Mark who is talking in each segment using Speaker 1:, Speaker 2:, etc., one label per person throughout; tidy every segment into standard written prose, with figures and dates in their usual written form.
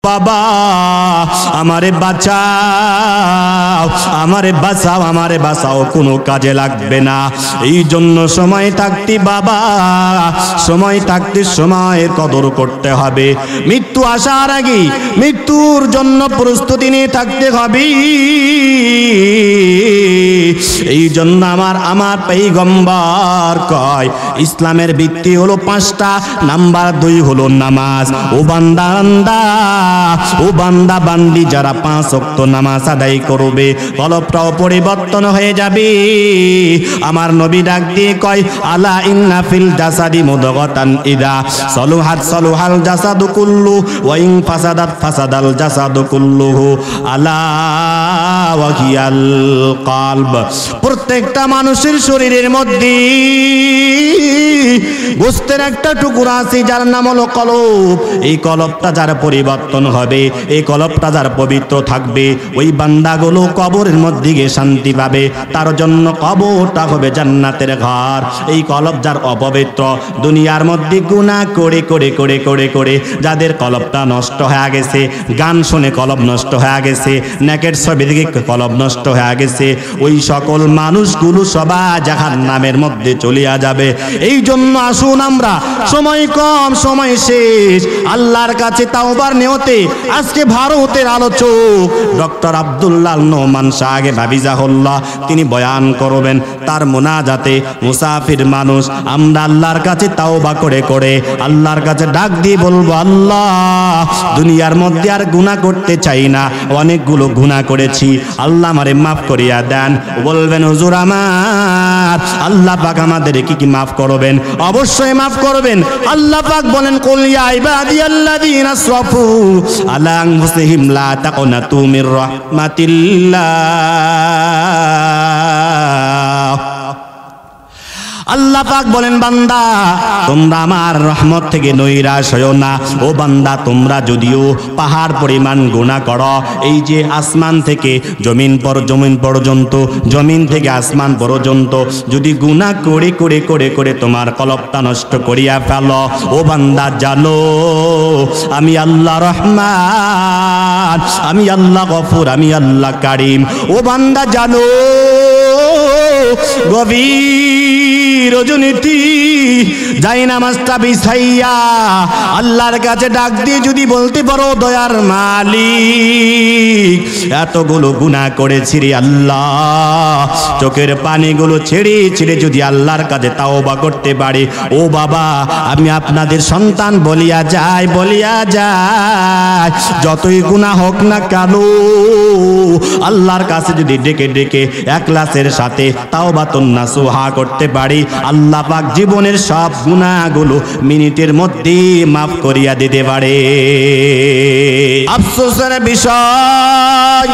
Speaker 1: বাবা আমারে বাঁচাও, আমারে বাঁচাও, আমারে বাঁচাও, কোনো কাজে লাগবে না। এই জন্য সময় থাকতে বাবা, সময় থাকতে সময়ের কদর করতে হবে। মৃত্যু আসার আগে মৃত্যুর জন্য প্রস্তুতি নিয়ে থাকতে হবে। এই জন্য আমার পয়গম্বর কয় ইসলামের ভিত্তি হলো 5টা, নাম্বার 2 হলো নামাজ। ও বান্দা ও বান্দা বান্দি যারা 5 ওয়াক্ত নামাজ আদায় করবে কলবটাও পরিবর্তন হয়ে যাবে। আমার নবী ডাক দিয়ে কয় আলা ইন্না ফিল জাসাদি মুদগাতান ইদা সলুহাত সলুহাল জাসাদু কুল্লু ওয়া ইন ফাসাদাত ফাসাদাল জাসাদু কুল্লুহু আলা ওয়া হিয়াল কলব। প্রত্যেকটা মানুষের শরীরের মধ্যে গোশতের একটা টুকরা আছে যার নাম হলো কলব। এই কলবটা যার পরিবর্তন হবে, এই কলবটা যার পবিত্র থাকবে, ওই বান্দাগুলো কবরের মধ্যে গিয়ে শান্তি পাবে। তার জন্য কবরটা হবে জান্নাতের ঘর। এই কলব যার অপবিত্র, দুনিয়ার মধ্যে গুনাহ করে করে করে করে করে যাদের কলবটা নষ্ট হয়ে গেছে, গান শুনে কলব নষ্ট হয়ে গেছে, নেকের ছবি দিকে কলব নষ্ট হয়ে গেছে, ওই সকল মানুষগুলো সবাই জাহান্নামের মধ্যে চলিয়া যাবে। এই জন্য আসুন আমরা, সময় কম, সময় শেষ, আল্লাহর কাছে তাওবার নিয়তে আজকে ভারতের আলোচক ডক্টর আব্দুল্লাহ নোমান সাহেব হাফিজাহুল্লাহ তিনি বয়ান করবেন। তার মুনাজাতে মুসাফির মানুষ আমরা আল্লাহর কাছে তাওবা করে করে আল্লাহর কাছে ডাক দিয়ে বলবো, আল্লাহ দুনিয়ার মধ্যে আর গুনাহ করতে চাই না, অনেকগুলো গুনাহ করেছি, আল্লাহ আমারে মাফ করিয়া দেন। বলবেন হুজুর আমার আল্লাহ পাক আমাদের কি মাফ করবেন? অবশ্যই মাফ করবেন। আল্লাহ পাক বলেন কুল ইয়া ইবাদিয়াল্লাযীনা আসরাফু আলা আনফুসিহিম লা তাকনাতু মির রাহমাতিল্লাহ। আল্লাহ পাক বলেন বান্দা তোমরা আমার রহমত থেকে নৈরাশ হইও না। ও বান্দা তোমরা যদিও পাহাড় পরিমাণ গুনাহ করো, এই যে আসমান থেকে জমিন পর্যন্ত, জমিন থেকে আসমান পর্যন্ত যদি গুনাহ করে করে করে করে তোমার কলবটা নষ্ট করিয়া ফেলো, ও বান্দা জানো আমি আল্লাহ রহমান, আমি আল্লাহ গফুর, আমি আল্লাহ কারিম। ও বান্দা জানো গভীর রজনীতি যাই নামাজটা বিছাইয়া আল্লাহর কাছে ডাক দিয়ে যদি বলতে পারো দয়ার মালিক এতগুলো গুনাহ করেছি রে আল্লাহ, চোখের পানিগুলো ছেড়ে ছেড়ে যদি আল্লাহর কাছে তাওবা করতে পারি, ও বাবা আমি আপনাদের সন্তান বলিয়া যায় যতই গুনাহ হোক না কেন আল্লাহর কাছে যদি ডেকে ডেকে ইখলাসের সাথে তাওবাতুন নাসুহা করতে পারি, আল্লাহ পাক জীবনের সব গুনাহগুলো মিনিটের মধ্যে মাফ করিয়া দিতে পারে। আফসোসের বিষয়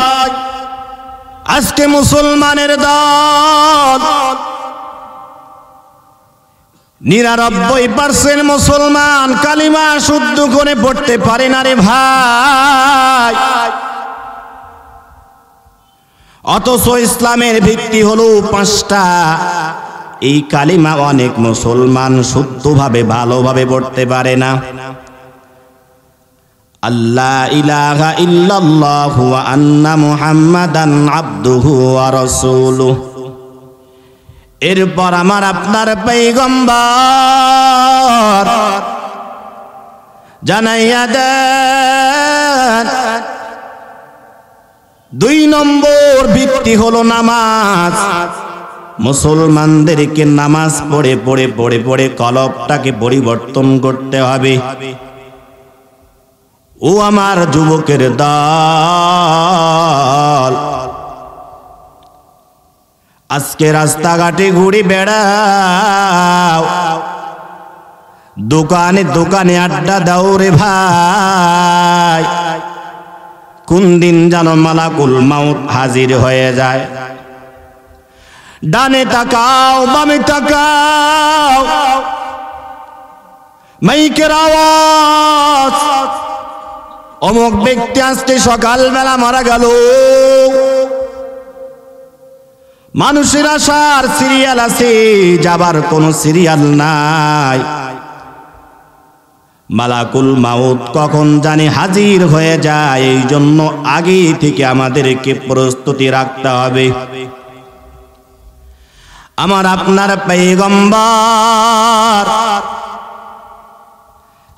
Speaker 1: আজকে মুসলমানের দল 99% মুসলমান কালিমা শুদ্ধ করে পড়তে পারে না রে ভাই। অথচ ইসলামের ভিত্তি হলো 5টা। এই কালিমা অনেক মুসলমান শুদ্ধভাবে ভালোভাবে পড়তে পারে না। আল্লা ইলাহা ইল্লাল্লাহু ওয়া আন্না মুহাম্মাদান আবদুহু ওয়া রাসূলুহু। এরপর আমার আপনার পয়গম্বর জানাইয়া দেন 2 নম্বর ভিত্তি হলো নামাজ। মুসলমানদেরকে নামাজ পড়ে পড়ে পড়ে পড়ে কলবটাকে পরিবর্তন করতে হবে। ও আমার যুবকের দল, আজকে রাস্তাঘাটে ঘুরে বেড়াও, দোকানে দোকানে আড্ডা দাও রে ভাই, কোন দিন যেন মালাকুল মাউত হাজির হয়ে যায়। ডানে তাকাও বামে তাকাও, মাইকের আওয়াজ অমুক ব্যক্তি আজকে সকালবেলা মারা গেল। মানুষের আসার সিরিয়াল আছে, যাবার কোনো সিরিয়াল নাই। মালাকুল মাউত কখন জানি হাজির হয়ে যায়, এই জন্য আগে থেকে আমাদেরকে প্রস্তুতি রাখতে হবে। আমার আপনার পয়গম্বর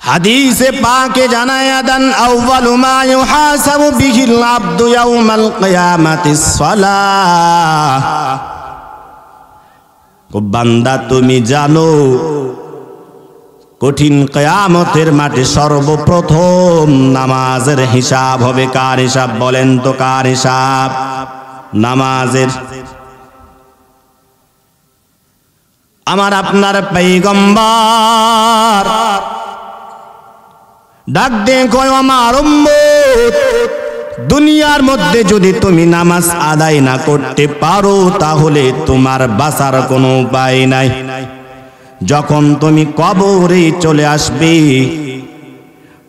Speaker 1: হাদিসে পাকে জানায়া দেন, আউয়ালু মা ইউহাসাবু বিহিল আবদু ইয়াউমাল কিয়ামাতিস সালাহ। ও বান্দা, তুমি জানো কঠিন কিয়ামতের মাঠে সর্বপ্রথম নামাজের হিসাব হবে। কার হিসাব বলেন তো? কার হিসাব? নামাজের। আমার আপনার পয়গম্বর ডাক দে কয়, আমার উম্মত, দুনিয়ার মধ্যে যদি তুমি নামাজ আদায় না করতে পারো তাহলে তোমার বাঁচার কোনো উপায় নাই। যখন তুমি কবরে চলে আসবে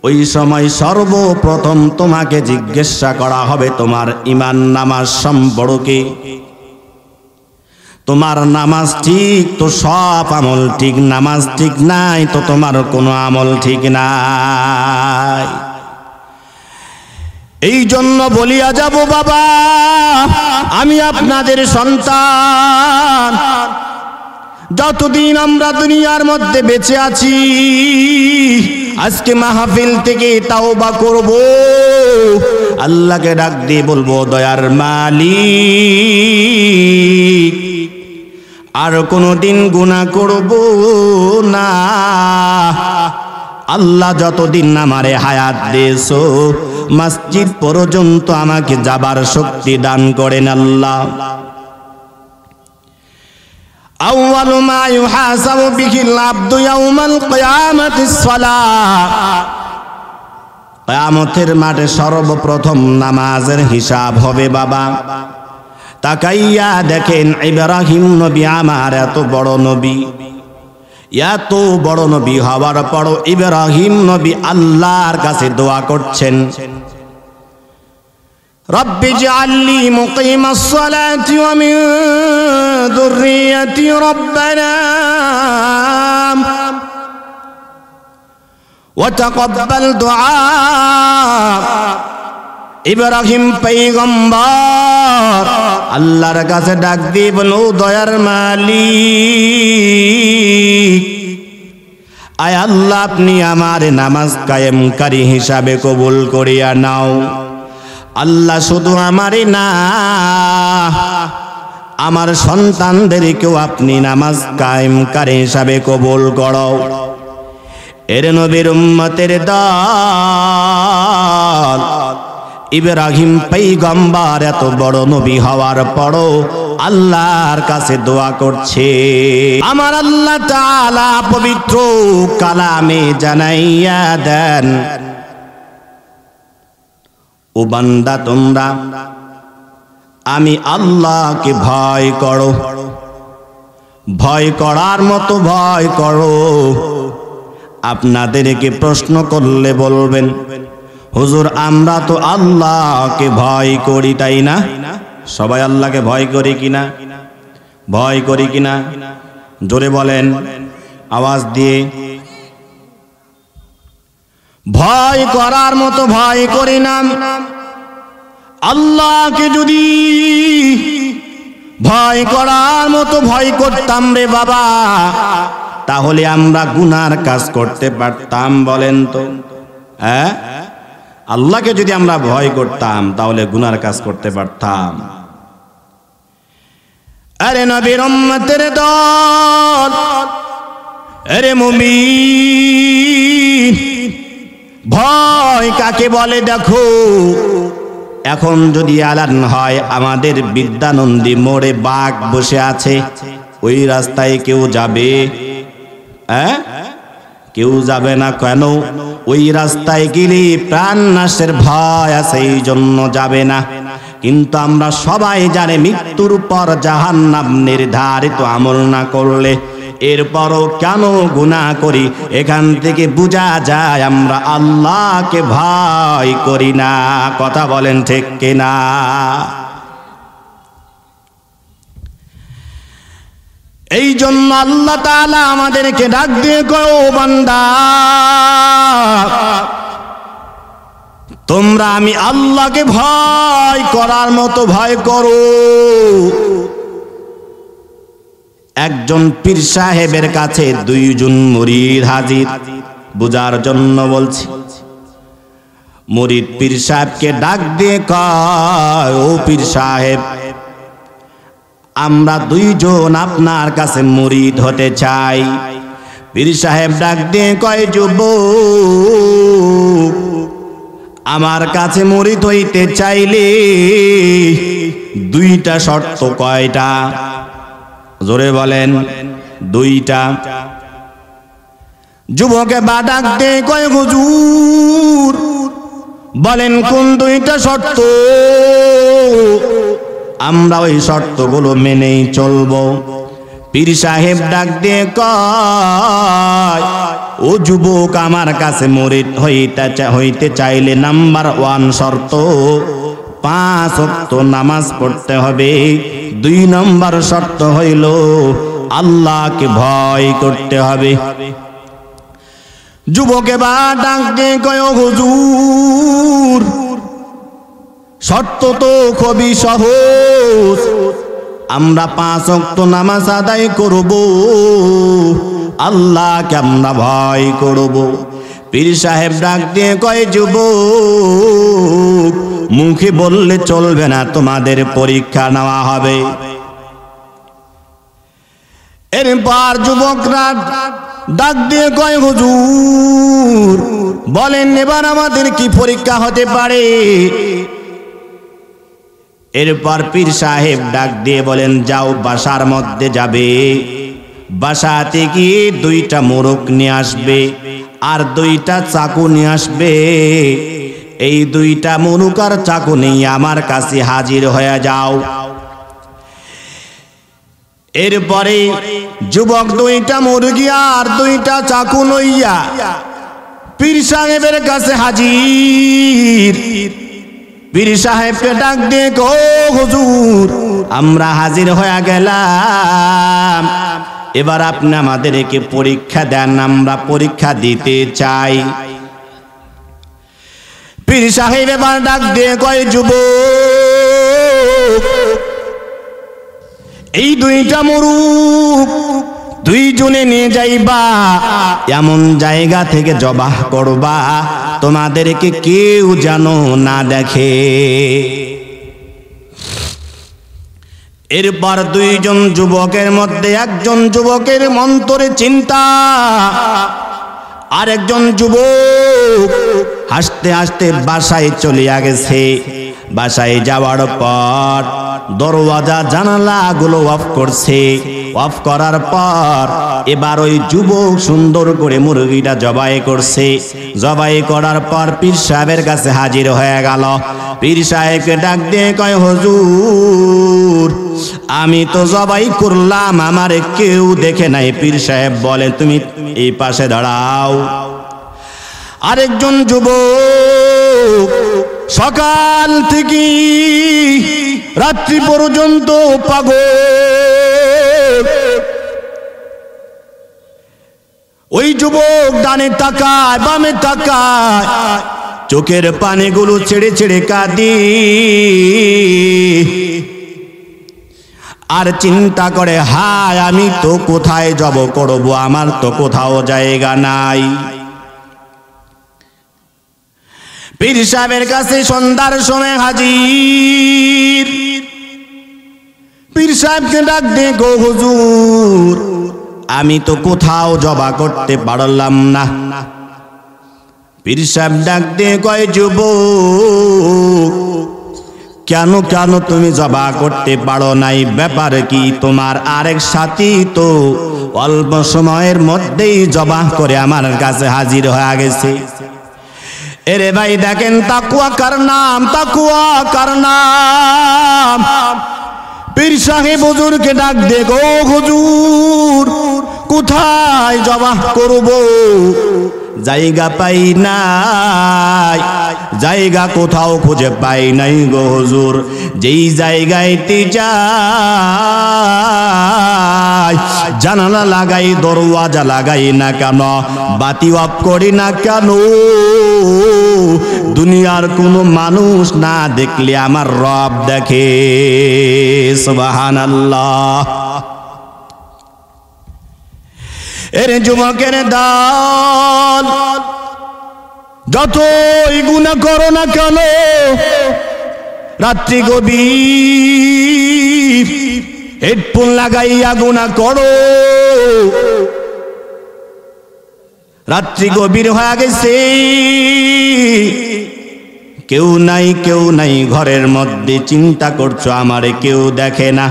Speaker 1: ওই সময় সর্বপ্রথম তোমাকে জিজ্ঞাসা করা হবে তোমার ঈমান নামাজ সম্পর্কে। তোমার নামাজ ঠিক তো সব আমল ঠিক, নামাজ ঠিক নাই তো তোমার কোনো আমল ঠিক নাই। এই জন্য বলিয়া যাব, বাবা আমি আপনাদের সন্তান, যতদিন আমরা দুনিয়ার মধ্যে বেঁচে আছি আজকে মাহফিল থেকে তাওবা করব, আল্লাহকে ডাক দিয়ে বলবো, দয়ার মালিক আর কোনোদিন গুনাহ করব না। আল্লাহ যতদিন আমারে হায়াত দিয়েছো মসজিদ পর্যন্ত আমাকে যাবার শক্তি দান করেন আল্লাহ। আউয়ালু মা ইউহাসাবু বিহিল আবদু ইয়াউমাল কিয়ামাতিস সালাহ। কিয়ামতের মাঠে সর্বপ্রথম নামাজের হিসাব হবে। বাবা তাকাইয়া দেখেন, ইব্রাহিম নবী আমার এত বড় নবী, এত বড় নবী হওয়ার পর ইব্রাহিম নবী আল্লাহর কাছে দোয়া করছেন, রব্বি জাআলনি মুকিমাস সালাতি ওয়া মিন যুররিয়্যাতি রব্বানা ওয়া তাকাব্বাল দুআ। ইব্রাহিম পয়গম্বর আল্লাহর কাছে ডাক দিয়ে বলো, দয়ার মালিক আয় আল্লাহ, আপনি আমার নামাজ কায়েমকারী হিসাবে কবুল করিয়া নাও। আল্লাহ শুধু আমারই না, আমার সন্তানদেরকেও আপনি নামাজ কায়েমকারী হিসাবে কবুল করো। এর নবীর উম্মতের দল ইব্রাহিম পয়গম্বর এত বড় নবী হওয়ার পরও আল্লাহর কাছে দোয়া করছে। আমার আল্লাহ তাআলা পবিত্র কালামে জানাইয়া দেন, ও বান্দা তোমরা আমি আল্লাহকে ভয় করো, ভয় করার মতো ভয় করো। আপনাদেরকে প্রশ্ন করলে বলবেন, হুজুর আমরা তো আল্লাহকে ভয় করি, তাই না? সবাই আল্লাহকে ভয় করি কিনা? ভয় করি কিনা? জোরে বলেন, আওয়াজ দিয়ে। ভয় করার মতো ভয় করি না। আল্লাহকে যদি ভয় করার মতো ভয় করতাম রে বাবা, তাহলে আমরা গুনার কাজ করতে পারতাম? বলেন তো, হ্যাঁ? আল্লাহকে যদি আমরা ভয় করতাম তাহলে গুনার কাজ করতে পারতাম? আরে নবীর উম্মতের দল, আরে মুমিন, ভয় কাকে বলে দেখো। এখন যদি আলান হয়, আমাদের বিদ্যানন্দী মোড়ে বাঘ বসে আছে, ওই রাস্তায় কেউ যাবে? হ্যাঁ, কেউ যাবে না। কেন? ওই রাস্তায় গেলে প্রাণ নাশের ভয় আছে, এই জন্য যাবে না। কিন্তু আমরা সবাই জানি মৃত্যুর পর জাহান্নাম নির্ধারিত, আমল না করলে। এরপরও কেন গুনাহ করি? এখান থেকে বোঝা যায় আমরা আল্লাহকে ভয় করি না। কথা বলেন ঠিক কিনা? এই জন্য আল্লাহ তাআলা আমাদেরকে ডাক দিয়ে কয়, ও বান্দা, তোমরা আমি আল্লাহকে ভয় করার মতো ভয় করো। একজন পীর সাহেবের কাছে দুইজন মুরিদ হাজির, বুঝার জন্য বলছি। মুরিদ পীর সাহেবকে ডাক দিয়ে কয়, ও পীর সাহেব, আমরা দুইজন আপনার কাছে মুরিদ হতে চাই। পীর সাহেব ডাক দিয়ে কয়, যুবক, আমার কাছে মুরিদ হইতে চাইলে দুইটা শর্ত। কয়টা? জোরে বলেন। দুইটা। যুবকে বা ডাক দিয়ে কয়, হুজুর বলেন কোন দুইটা শর্ত? আমরা ওই শর্তগুলো মেনেই চলবো। পীর সাহেব ডাক দিয়ে কয়, ও যুবক, আমার কাছে মুরিদ হইতে চাইলে নাম্বার 1 শর্ত 5 ওয়াক্ত নামাজ পড়তে হবে। 2 নম্বর শর্ত হইল আল্লাহকে ভয় করতে হবে। যুবকে বা ডাক দিয়ে কয়, হুজুর শর্ত তো খুবই সহজ, আমরা 5 ওয়াক্ত নামাজ আদায় করব, আল্লাহকে আমরা ভয় করব। পীর সাহেব ডাক দিয়ে কয়, যুবক, মুখে বললে চলবে না, তোমাদের পরীক্ষা নেওয়া হবে। এরপর যুবকরা ডাক দিয়ে কয়, হুজুর বলেন এবার আমাদের কি পরীক্ষা হতে পারে? এরপর পীর সাহেব ডাক দিয়ে বলেন, যাও বাসার মধ্যে যাবে, বাসাতে গিয়ে 2টা মোরগ নিয়ে আসবে আর 2টা চাকু নিয়ে আসবে। এই 2টা মোরগ আর চাকু নিয়ে আমার কাছে হাজির হয়ে যাও। এরপরে যুবক 2টা মুরগি আর 2টা চাকু লইয়া পীর সাহেবের কাছে হাজির। পীর সাহেবকে ডাক দিয়ে কো, হুজুর আমরা হাজির হয়ে গেলাম, এবার আপনি আমাদেরকে পরীক্ষা দেন, আমরা পরীক্ষা দিতে চাই। পীর সাহেব এবার ডাক দিয়ে কয়, যুবক, এই 2টা মুরগ 2 জনে নিয়ে যাইবা, এমন জায়গা থেকে জবাহ করবা তোমাদেরকে কেউ যেন না দেখে। এরপর 2 জন যুবকের মধ্যে একজন যুবকের মন্তরে চিন্তা, আর একজন যুবক হাসতে হাসতে বাসায় চলিয়া গেছে। বাসায় যাওয়ার পর দরওয়াজা জানালাগুলো অফ করছে। অফ করার পর এবার ওই যুবক সুন্দর করে মুরগিটা জবাই করছে। জবাই করার পর পীর সাহেবের কাছে হাজির হয়ে গেল। পীর সাহেবকে ডাক দিয়ে কয়, হুজুর আমি তো জবাই করলাম, আমারে কেউ দেখে নাই। পীর সাহেব বলে, তুমি এই পাশে দাঁড়াও। আরেকজন যুবক সকাল থেকে রাত্রি পর্যন্ত পাগল, ওই যুবক ডানে তাকায় বামে তাকায়, চোখের পানিগুলো ছেড়ে ছেড়ে কাঁদি আর চিন্তা করে, হায় আমি তো কোথায় জব করব, আমার তো কোথাও জায়গা নাই। পীর সাহেবের কাছে সন্ধ্যার সময় হাজির। পীর সাহেবকে ডাক দিয়ে গো, হুজুর আমি তো কোথাও জবা করতে পারলাম না। পীর সাহেব ডাক দিয়ে কয়, যুবক কেন কেন তুমি জবা করতে পারো নাই? ব্যাপার কি তোমার? আরেক সাথী তো অল্প সময়ের মধ্যেই জবা করে আমার কাছে হাজির হয়ে গেছে। এরে ভাই দেখেন তাকওয়া কার নাম, তাকওয়া কার নাম। পীর সাহেব হুজুরকে ডাক দে, গো হুজুর কোথায় জবাহ করব? জায়গা পাই নাই, জায়গা কোথাও খুঁজে পাই নাই গো হুজুর। যেই জায়গায়তে যাই জানালা লাগাই দরওয়াজা লাগাই না কেন, বাতি অফ করি না কেন, দুনিয়ার কোনো মানুষ না দেখলে আমার রব দেখে। সুবহানাল্লাহ। এর যুবকের দল, যতই গুনাহ করো না কেন, রাত্রি গভীর হেডফোন লাগাইয়া গুনাহ করো, রাত্রি গভীর হয়ে গেছে, কেউ নাই ঘরের মধ্যে, চিন্তা করছো আমারে কেউ দেখে না,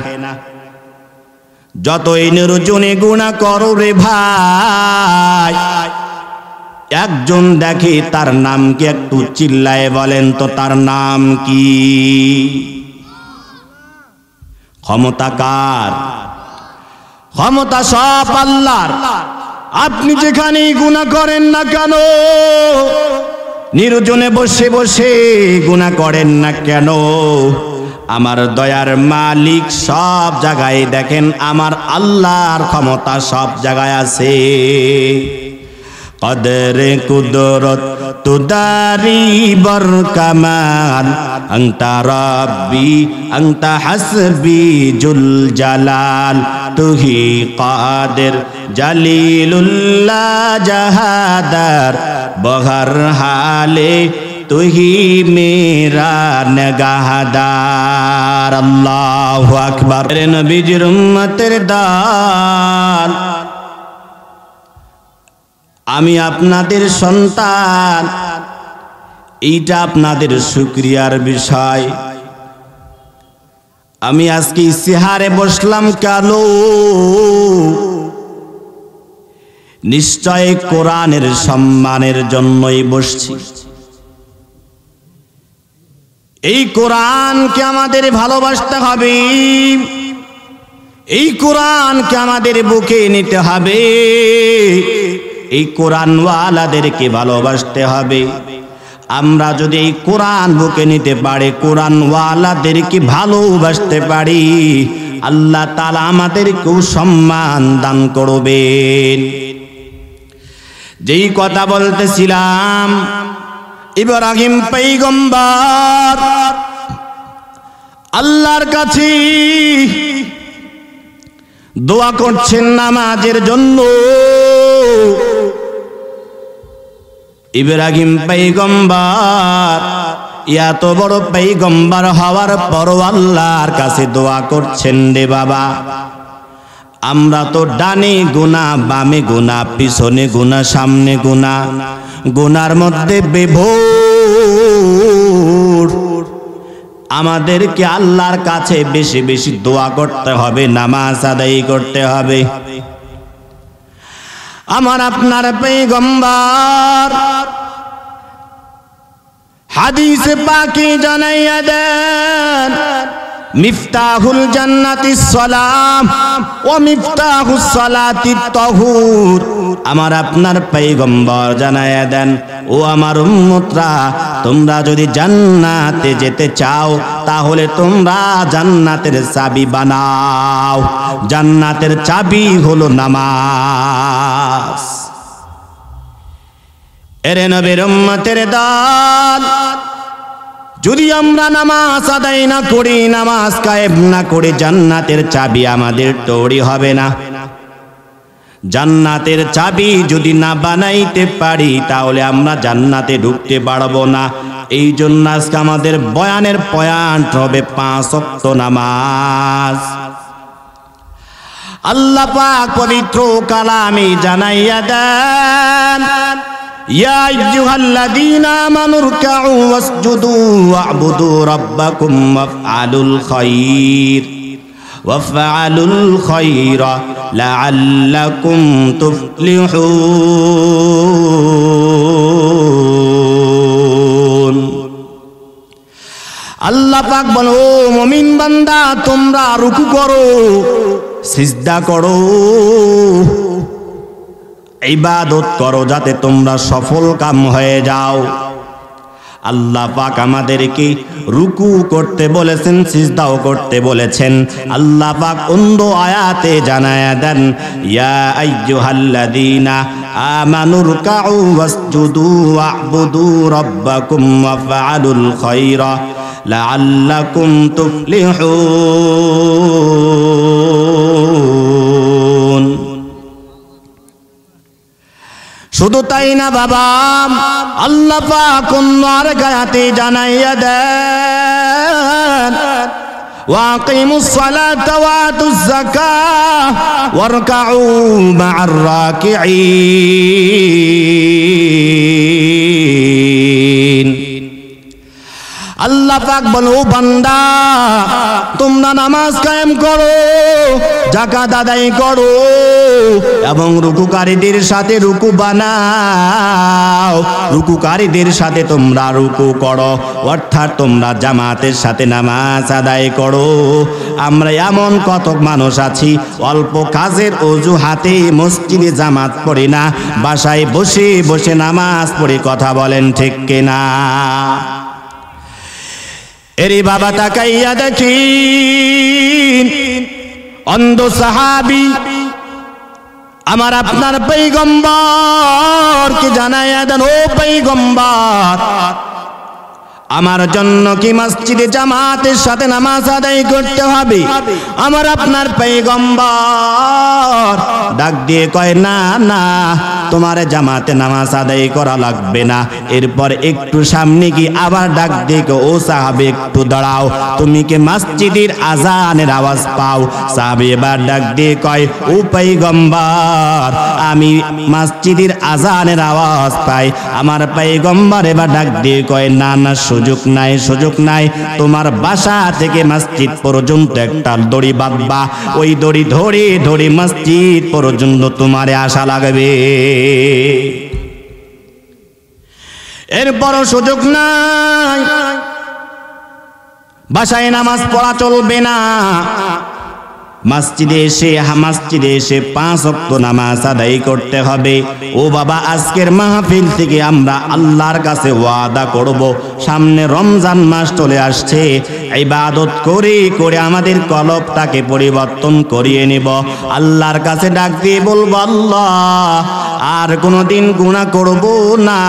Speaker 1: যতই নির্জনে গুনাহ করো রে ভাই, একজন দেখে, তার নাম কি? একটু চিল্লায়ে বলেন তো, তার নাম কি? ক্ষমতা কার? ক্ষমতা সব আল্লাহর। আপনি যেখানেই গুনাহ করেন না কেন, নির্জনে বসে বসে গুনাহ করেন না কেন, আমার দয়ার মালিক সব জায়গায় দেখেন, আমার আল্লাহর ক্ষমতা সব জায়গায় আছে। কদর কুদরত তুদারি বর কামাল, আনতা রব্বি আনতা হাসবি জুল জালাল, তুহি কাদের জালিলুল্লাহ জাহাদার, বহর হালে তুহি মেরা নগাহদার। আল্লাহু আকবার। রে নবীজির উম্মতের দল, আমি আপনাদের সন্তান, এইটা আপনাদের শুকরিয়ার বিষয়। আমি আজকে ইস্তিহারে বসলাম কেন? নিশ্চয় কোরআনের সম্মানের জন্যই বসছি। এই কোরআনকে আমাদের ভালোবাসতে হবে, এই কোরআনকে আমাদের বুকে নিতে হবে, এই কোরআনওয়ালাদেরকে ভালোবাসতে হবে। আমরা যদি এই কোরআন বুকে নিতে পারি, কোরআনওয়ালাদেরকে ভালোবাসতে পারি, আল্লাহ তাআলা আমাদেরকেও সম্মান দান করবেন। যেই কথা বলতেছিলাম, ইব্রাহিম পয়গম্বর আল্লাহর কাছে দোয়া করছেন নামাজের জন্য। ইব্রাহিম পয়গম্বর এত বড় পয়গম্বর হওয়ার পরও আল্লাহর কাছে দোয়া করছেন, রে বাবা, আমরা তো ডানে গুনাহ, বামে গুনাহ, পিছনে গুনাহ, সামনে গুনাহ, গুনার মধ্যে বিভোর। আমাদেরকে আল্লাহর কাছে বেশি বেশি দোয়া করতে হবে, নামাজ আদায় করতে হবে। আমার আপনার পয়গম্বর হাদিসে পাকে জানাইয়া দেন, মিফতাহুল জান্নাতিস সালাম ওয়া মিফতাহুস সালাতিত তাহুর। আমার আপনার পয়গম্বর জানাইয়া দেন, ও আমার উম্মতরা, তোমরা যদি জান্নাতে যেতে চাও, তাহলে তোমরা জান্নাতের চাবি বানাও। জান্নাতের চাবি হলো নামাজ। এরে নবীর উম্মতের দল, যদি আমরা নামাজ আদায় না করি, নামাজ কায়েম না করে, জান্নাতের চাবি আমাদের তৈরি হবে না। জান্নাতের চাবি যদি না বানাইতে পারি, তাহলে আমরা জান্নাতে ঢুকতে পারবো না। এই জন্য আজকে আমাদের বয়ানের পয়েন্ট হবে 5 ওয়াক্ত নামাজ। আল্লাহ পাক পবিত্র কালামে জানাইয়া দেন, ইয়া আইয়ুহাল্লাযীনা আমানু রুকউ ওয়াসজুদু ওয়া'বুদু রাব্বাকুম ওয়াফআলুল খায়রা লাআল্লাকুম তুফলিহুন। আল্লাহ পাক বলে, ও মুমিন বান্দা, তোমরা রুকু করো, সিজদা করো, ইবাদত করো, যাতে তোমরা সফল কাম হয়ে যাও। আল্লাহ পাক আমাদেরকে রুকু করতে বলেছেন, সিজদাও করতে বলেছেন। আল্লাহ পাক অন্য আয়াতে জানায়া দেন, ইয়া আইয়ুহাল্লাযীনা আমানুর কাউ ওয়াসজুদু ওয়া'বুদু রাব্বাকুম ওয়াফআলুল খায়রা লাআল্লাকুম তুফলিহুন। শুধু তাই না বাবা, আল্লাহ পাক অন্য আয়াতে জানাইয়া দেন, ওয়াকিমুস সালাতা ওয়াতুজ যাকাহ ওয়ারকাউ মা'আর রাকিঈন। আল্লাহ পাক বলো, বান্দা তোমরা নামাজ কায়েম করো, যাকাত আদায় করো এবং রুকুকারীদের সাথে রুকু বানাও, রুকুকারীদের সাথে তোমরা রুকু করো, অর্থাৎ তোমরা জামাতের সাথে নামাজ আদায় করো। আমরা এমন কত মানুষ আছি অল্প কাজের অজুহাতে মসজিদে জামাত পড়ি না, বাসায় বসে বসে নামাজ পড়ি। কথা বলেন ঠিক কিনা? এরে বাবা তাকাইয়া দেখি, অন্ধ সাহাবী আমার আপনার পয়গম্বর কে জানাইয়া দেন, ও পয়গম্বর আমার জন্য কি মসজিদে জামাতের সাথে নামাজ আদায় করতে হবে? আমার আপনার পয়গম্বর ডাক দিয়ে কয়, না না, তোমার জামাতে নামাজ আদায় করা লাগবে না। এরপর একটু সামনে গিয়ে আবার ডাক দিয়ে, ও সাহাবী একটু দাঁড়াও, তুমি কি মসজিদের আজানের আওয়াজ পাও? সাহাবী এবার ডাক দিয়ে কয়, ও পয়গম্বর আমি মসজিদের আজানের আওয়াজ পাই। আমার পয়গম্বর এবার ডাক দিয়ে কয়, না না, সুযোগ নাই, সুযোগ নাই। তোমার বাসা থেকে মসজিদ পর্যন্ত একটা দড়ি বাঁধবা, ওই দড়ি ধরে ধরে মসজিদ পর্যন্ত তোমারে আসা লাগবে। এরপরও সুযোগ নাই, বাসায় নামাজ পড়া চলবে না। মসজিদে এসে 5 ওয়াক্ত নামাজ আদায় করতে হবে। ও বাবা, আজকের মাহফিল থেকে আমরা আল্লাহর কাছে ওয়াদা করব, সামনে রমজান মাস চলে আসছে, ইবাদত করে করে আমাদের কলবটাকে পরিবর্তন করিয়ে নেব। আল্লাহর কাছে ডাক দিয়ে বলবো, আল্লাহ আর কোনোদিন গুনাহ করব না।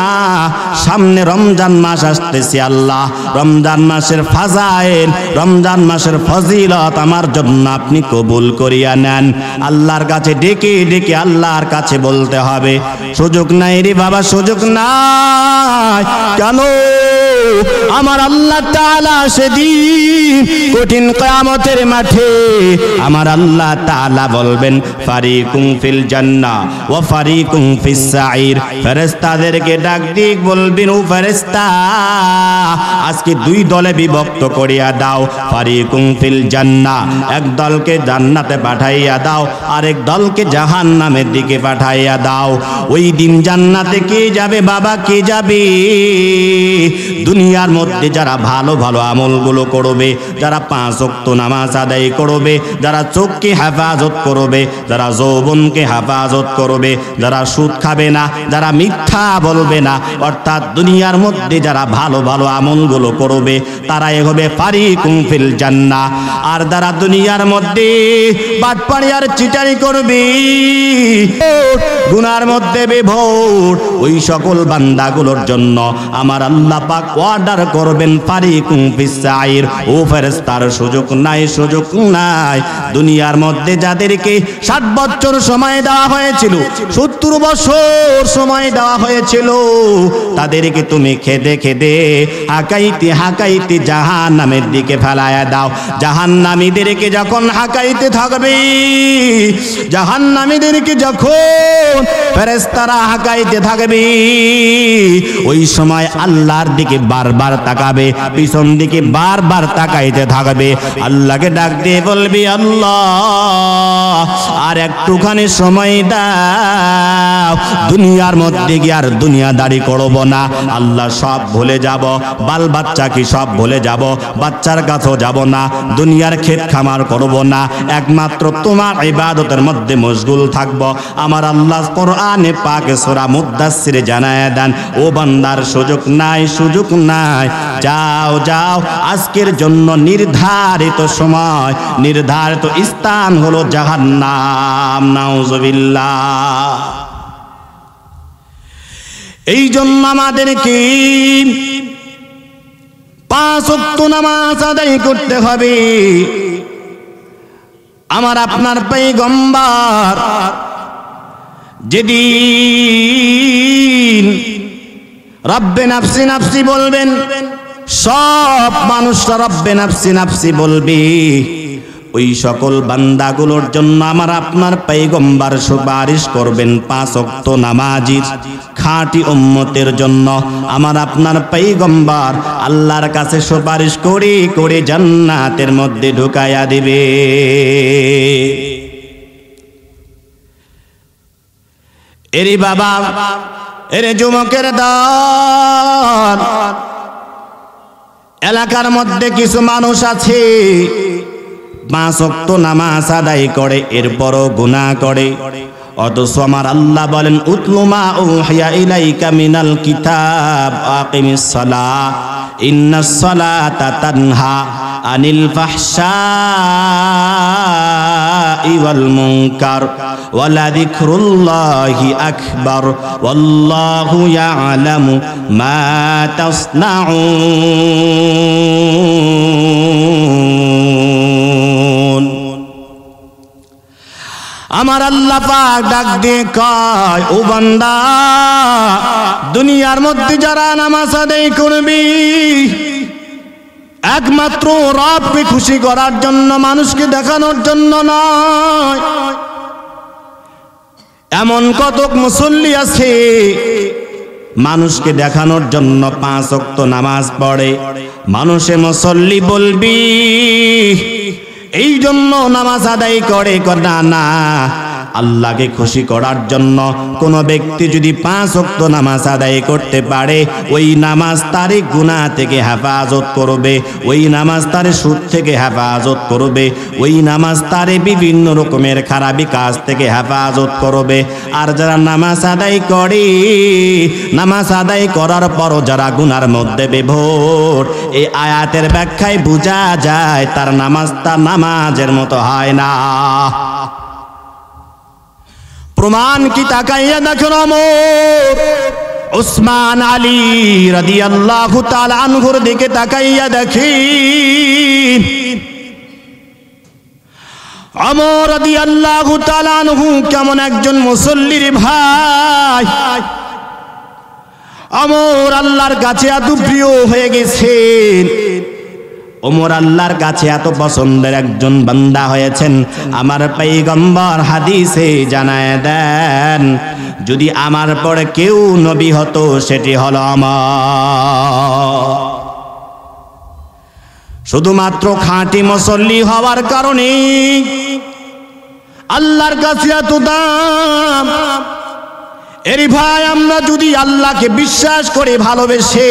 Speaker 1: সামনে রমজান মাস আসতেছে, আল্লাহ রমজান মাসের ফাজাইল, রমজান মাসের ফজিলত আমার জন্য আপনি কবুল করিয়া নেন। আল্লাহর কাছে ডেকে ডেকে আল্লাহর কাছে বলতে হবে। সুযোগ নাই রে বাবা, সুযোগ নাই। কেন? আমার আল্লাহ তাআলা সেদিন কঠিন কিয়ামতের মাঠে আমার আল্লাহ তাআলা বলবেন, ফারিকুম ফিল জান্নাহ ওয়া ফারিকুম ফিস সাঈর। ফেরেশতাদেরকে ডাক দিয়ে বলবেন, ও ফেরেশতা আজকে 2 দলে বিভক্ত করিয়া দাও। ফারিকুম ফিল জান্নাহ, এক দলকে জান্নাতে পাঠাইয়া দাও, আরেক দলকে জাহান্নামের দিকে পাঠাইয়া দাও। ওই দিন জান্নাতে কে যাবে বাবা, কে যাবে? দুনিয়ার মধ্যে যারা ভালো ভালো আমলগুলো করবে, যারা 5 ওয়াক্ত নামাজ আদায় করবে, যারা চোখকে হেফাজত করবে, যারা যৌবনকে হেফাজত করবে, যারা সুদ খাবে না, যারা মিথ্যা বলবে না, অর্থাৎ দুনিয়ার মধ্যে যারা ভালো ভালো আমলগুলো করবে, তারাই হবে ফারিকুম ফিল জান্নাহ। আর যারা দুনিয়ার মধ্যে বাটপাড়ি আর চিটারি করবে, গুনার মধ্যে বিভোর, ওই সকল বান্দাগুলোর জন্য আমার আল্লাহ পাক অর্ডার করবেন, ফারিকুম ফিস সাঈর। ও ফেরেশতার সুযোগ নাই, সুযোগ নাই। দুনিয়ার মধ্যে যাদেরকে 60 বছর সময় দেওয়া হয়েছিল, 70 বছর সময় দেওয়া হয়েছিল, তাদেরকে তুমি খেদে খেদে হাকাইতে হাকাইতে জাহান্নামের দিকে ফেলায়া দাও। জাহান্নামীদেরকে যখন হাকাইতে থাকবে, জাহান্নামীদেরকে যখন ফেরেশতারা হাকাইতে থাকবে, ওই সময় আল্লাহর দিকে বারবার তাকাবে, পিছন দিকে বারবার তাকাইতে থাকবে। আল্লাহকে ডাক দিয়ে বলবি, আল্লাহ আর একটুখানি সময় দাও, দুনিয়ার মধ্যে গিয়ে আর দুনিয়াদারি করব না। আল্লাহ সব ভুলে যাব, বাল বাচ্চা কি সব ভুলে যাব, বাচ্চার কাছেও যাব না, দুনিয়ার ক্ষেত খামার করব না, একমাত্র তোমার ইবাদতের মধ্যে মশগুল থাকব। আমার আল্লাহ কোরআনে পাকে সূরা মুদ্দাসসিরে জানায়া দেন, ও বান্দার সুযোগ নাই, সুযোগ নাই। যাও যাও, আজকের জন্য নির্ধারিত সময়, নির্ধারিত স্থান হলো জাহান্নাম। নাউজুবিল্লাহ। এই জন্য আমাদেরকে 5 ওয়াক্ত নামাজ আদায় করতে হবে। আমার আপনার পয়গম্বর যেদিন রব্বে নাফসি নাফসি বলবেন, সব মানুষরা রব্বে নাফসি নাফসি বলবে, ওই সকল বান্দাগুলোর জন্য আমার আপনার পয়গম্বর সুপারিশ করবেন। 5 ওয়াক্ত নামাজির খাঁটি উম্মতের জন্য আমার আপনার পয়গম্বর আল্লাহর কাছে সুপারিশ করে করে জান্নাতের মধ্যে ঢুকাইয়া দিবে। এরে বাবা, এরে যুবকের দল, এলাকার মধ্যে কিছু মানুষ আছে 5 ওয়াক্ত নামাজ আদায় করে, এরপরও গুনাহ করে। অথচ আমার আল্লাহ বলেন, উতলু মা উহিয়া ইলাইকা মিনাল কিতাব আকিমিস সালাহ ইন্নাস সালাতা তানহা আনিল ফাহশাই ওয়াল মুনকার ওয়ালা যিকরুল্লাহি আকবার ওয়াল্লাহু ইয়ালামু মা তাসনাউন। আমার আল্লাহ পাক ডাক দিয়ে কয়, ও বান্দা, দুনিয়ার মধ্যে যারা নামাজ আদায় করবি একমাত্র রবকে খুশি করার জন্য, মানুষকে দেখানোর জন্য নয়। এমন কতক মুসল্লি আছে মানুষকে দেখানোর জন্য 5 ওয়াক্ত নামাজ পড়ে, মানুষে মুসল্লি বলবি এই জন্য নামাজ আদায় করে। না না, আল্লাহকে খুশি করার জন্য কোন ব্যক্তি যদি 5 ওয়াক্ত নামাজ আদায় করতে পারে, ওই নামাজ তারে গুনাহ থেকে হেফাজত করবে, ওই নামাজ তারে সুদ থেকে হেফাজত করবে, ওই নামাজ তারে বিভিন্ন রকমের খারাপি কাজ থেকে হেফাজত করবে। আর যারা নামাজ আদায় করে, নামাজ আদায় করার পরও যারা গুনার মধ্যে বিভোর, এই আয়াতের ব্যাখ্যায় বোঝা যায় তার নামাজটা নামাজের মতো হয় না। প্রমাণ কি? তাকাইয়া দেখুন, ওমর, উসমান, আলী রাদিয়াল্লাহু তাআলা আনহুর দিকে তাকাইয়া দেখেন। ওমর রাদিয়াল্লাহু তাআলা আনহু কেমন একজন মুসল্লির ভাই। ওমর আল্লাহর কাছে এত প্রিয় হয়ে গেছেন, ওমর আল্লাহর কাছে এত পছন্দের একজন বান্দা হয়েছেন। আমার পয়গম্বর হাদিসে জানায় দেন, যদি আমার পরে কেউ নবী হতো সেটি হলো আমার। শুধুমাত্র খাঁটি মুসল্লি হওয়ার কারণে আল্লাহর কাছে এত দাম। এরি ভাই, আমরা যদি আল্লাহকে বিশ্বাস করে ভালোবেসে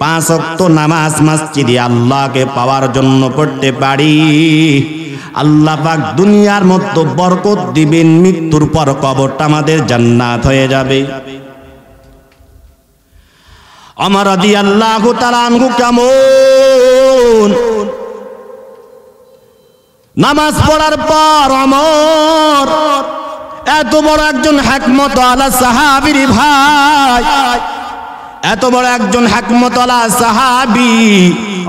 Speaker 1: 5 ওয়াক্ত নামাজ মসজিদে আল্লাহকে পাওয়ার জন্য পড়তে পারি, আল্লাহ পাক দুনিয়ার মধ্যে বরকত দিবেন, মৃত্যুর পর কবরটা আমাদের জান্নাত হয়ে যাবে। ওমর রাদিয়াল্লাহু তাআলা আনহু কেমন নামাজ পড়ার পর ওমর এত বড় একজন হিকমত আলা সাহাবীর ভাই, এত বড় একজন হিকমতওয়ালা সাহাবী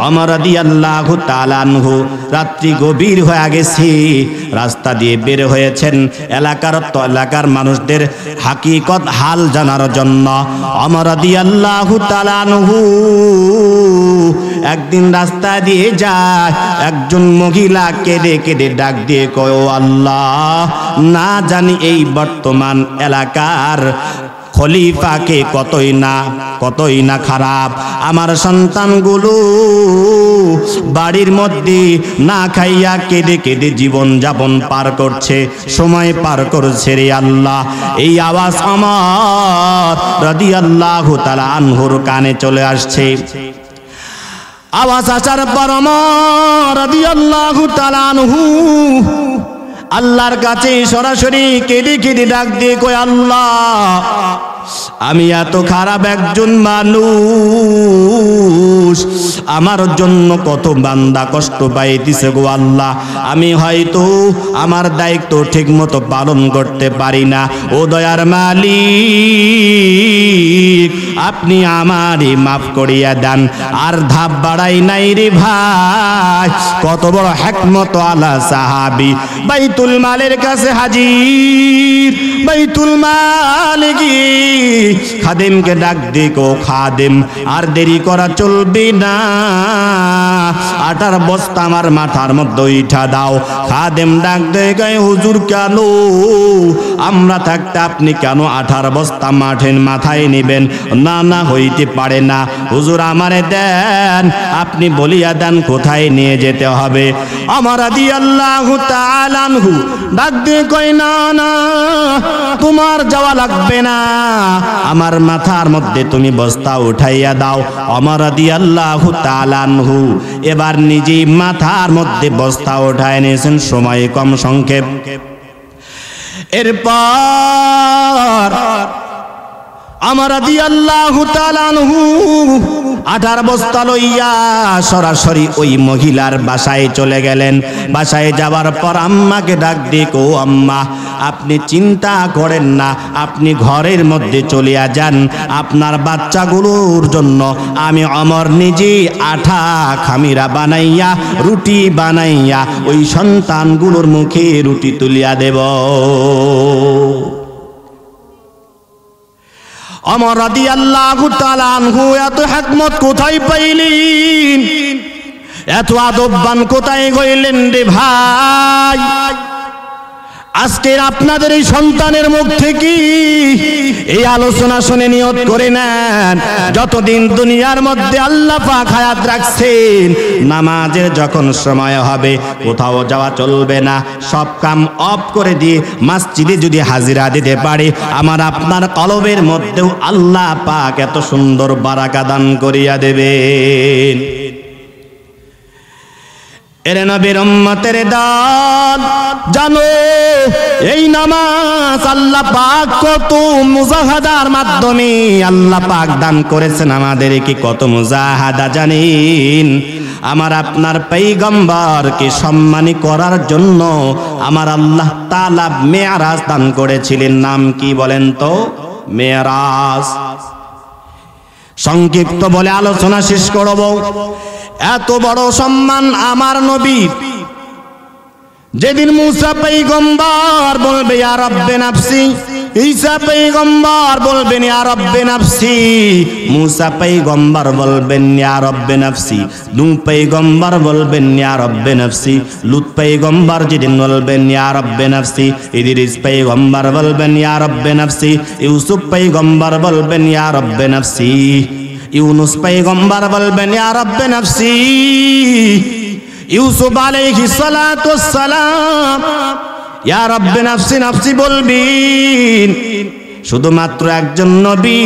Speaker 1: ওমর রাদিয়াল্লাহু তাআলা আনহু রাত্রি গভীর হয়ে গেছে, রাস্তা দিয়ে বের হয়েছেন এলাকার মানুষদের হাকিকত হাল জানার জন্য। ওমর রাদিয়াল্লাহু তাআলা আনহু একদিন রাস্তা দিয়ে যায়, একজন মহিলা কেঁদে কেঁদে ডাক দিয়ে কয়, ও আল্লাহ, না জানি এই বর্তমান এলাকার খলিফাকে কতই না খারাপ। আমার সন্তানগুলো বাড়ির মধ্যে না খাইয়া কেঁদে কেঁদে জীবন যাপন পার করছে, সময় পার করছে রে আল্লাহ। এই আওয়াজ ওমর রাদিয়াল্লাহু তাআলা আনহুর কানে চলে আসছে। আওয়াজ আসার পর ওমর রাদিয়াল্লাহু তাআলা আনহু আল্লাহর কাছে সরাসরি কেঁদে কেঁদে ডাক দিয়ে কয়, আল্লাহ, আমি এত খারাপ একজন মানুষ, আমার জন্য কত বান্দা কষ্ট পাইতেছে গো আল্লাহ। আমি হয়তো আমার দায়িত্ব ঠিক মতো পালন করতে পারি না। ও দয়ার মালিক, আপনি আমারই মাফ করিয়া দেন। আর ধাপ বাড়াই নাই রে ভাই, কত বড় হিকমত আলা সাহাবী বাইতুল মালের কাছে হাজির। বাইতুল মাল গিয়ে খাদেমকে ডাক দেখো, খাদেম আর দেরি করা চলবে না, আটার বস্তা আমার মাথার মধ্যে উঠা দাও। খাদেম ডাক দেখে, হুজুর কেন? আমরা থাকতে আপনি কেন আঠার বস্তা মাথায় নেবেন? না না, হইতে পারে না হুজুর, আমারে দেন, আপনি বলিয়া দেন কোথায় নিয়ে যেতে হবে। আমার রাদিয়াল্লাহু তাআলা আনহু ডাক দিয়ে কই, না না, তোমার যাওয়া লাগবে না, আমার মাথার মধ্যে তুমি বস্তা উঠাইয়া দাও। আমার রাদিয়াল্লাহু তাআলা আনহু এবার নিজেই মাথার মধ্যে বস্তা উঠায় নিয়েছেন, সময় কম সংক্ষেপ। এরপর আমার রাদিয়াল্লাহু তাআলা আনহু আঠার বস্তা লইয়া সরাসরি ওই মহিলার বাসায় চলে গেলেন। বাসায় যাওয়ার পর আম্মাকে ডাক দেখো, আম্মা আপনি চিন্তা করেন না, আপনি ঘরের মধ্যে চলিয়া যান, আপনার বাচ্চাগুলোর জন্য আমি ওমর নিজে আঠা খামিরা বানাইয়া রুটি বানাইয়া ওই সন্তানগুলোর মুখে রুটি তুলিয়া দেব। ওমর রাদিয়াল্লাহু তাআলা আনহু এত হিকমত কোথায় পাইলেন? এত আদববান কোথায় গইলেন রে ভাই? আজকের আপনাদের এই সন্তানের মুখ থেকে এই আলোচনা শুনে নিয়ত করে নেন, যতদিন দুনিয়ার মধ্যে আল্লাহ পাক হায়াত রাখছেন, নামাজের যখন সময় হবে কোথাও যাওয়া চলবে না, সব কাম অফ করে দিয়ে মসজিদে যদি হাজিরা দিতে পারে, আমার আপনার কলবের মধ্যেও আল্লাহ পাক এত সুন্দর বারাকা দান করিয়া দেবেন। এর নবীর উম্মতের দল, জানো এই নামাজ আল্লাহ পাক কত মুজাহাদার মাধ্যমে আল্লাহ পাক দান করেছেন আমাদেরকে, কত মুজাহাদা জানেন? আমার আপনার পয়গম্বরকে সম্মানী করার জন্য আমার আল্লাহ তাআলা মেরাজ দান করেছিলেন। নাম কি বলেন তো? মেরাজ। সংক্ষিপ্ত বলে আলোচনা শেষ করব। এত বড় সম্মান আমার নবীর, যেদিন মুসা পয়গম্বর বলবে ইয়া রব্বে নাফসি, ঈসা পয়গম্বর বলবেন ইয়া রব্বে নাফসি, মুসা পয়গম্বর বলবেন ইয়া রব্বে নাফসি, নূহ পয়গম্বর বলবেন ইয়া রব্বে নাফসি, লূত পয়গম্বর যেদিন বলবেন ইয়া রব্বে নাফসি, ইদ্রিস পয়গম্বর বলবেন ইয়া রব্বে নাফসি, ইউসুফ পয়গম্বর বলবেন ইয়া রব্বে নাফসি, ইউনুস পয়গম্বর বলবেন ইয়া রব্বে নাফসি, ইউসুফ আলাইহিস সালাতু ওয়াস সালাম ইয়া রব্বে নাফসি নাফসি বলবেন। শুধুমাত্র একজন নবী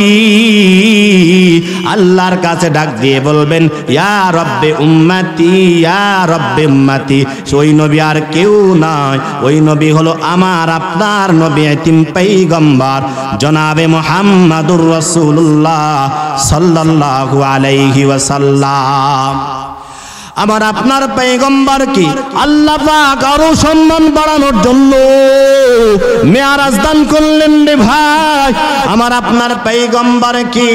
Speaker 1: আল্লাহর কাছে ডাক দিয়ে বলবেন ইয়া রব্বে উম্মতি, ইয়া রব্বে উম্মতি। ওই নবী আর কেউ নয়, ওই নবী হলো আমার আপনার নবী এতিম পয়গম্বর জনাবে মুহাম্মাদুর রাসূলুল্লাহ সাল্লাল্লাহু আলাইহি ওয়াসাল্লাম। আমার আপনার পয়গম্বরকে আল্লাহ পাক আরো সম্মান বাড়ানোর জন্য মেরাজ দান করলেন রে ভাই। আমার আপনার পয়গম্বরকে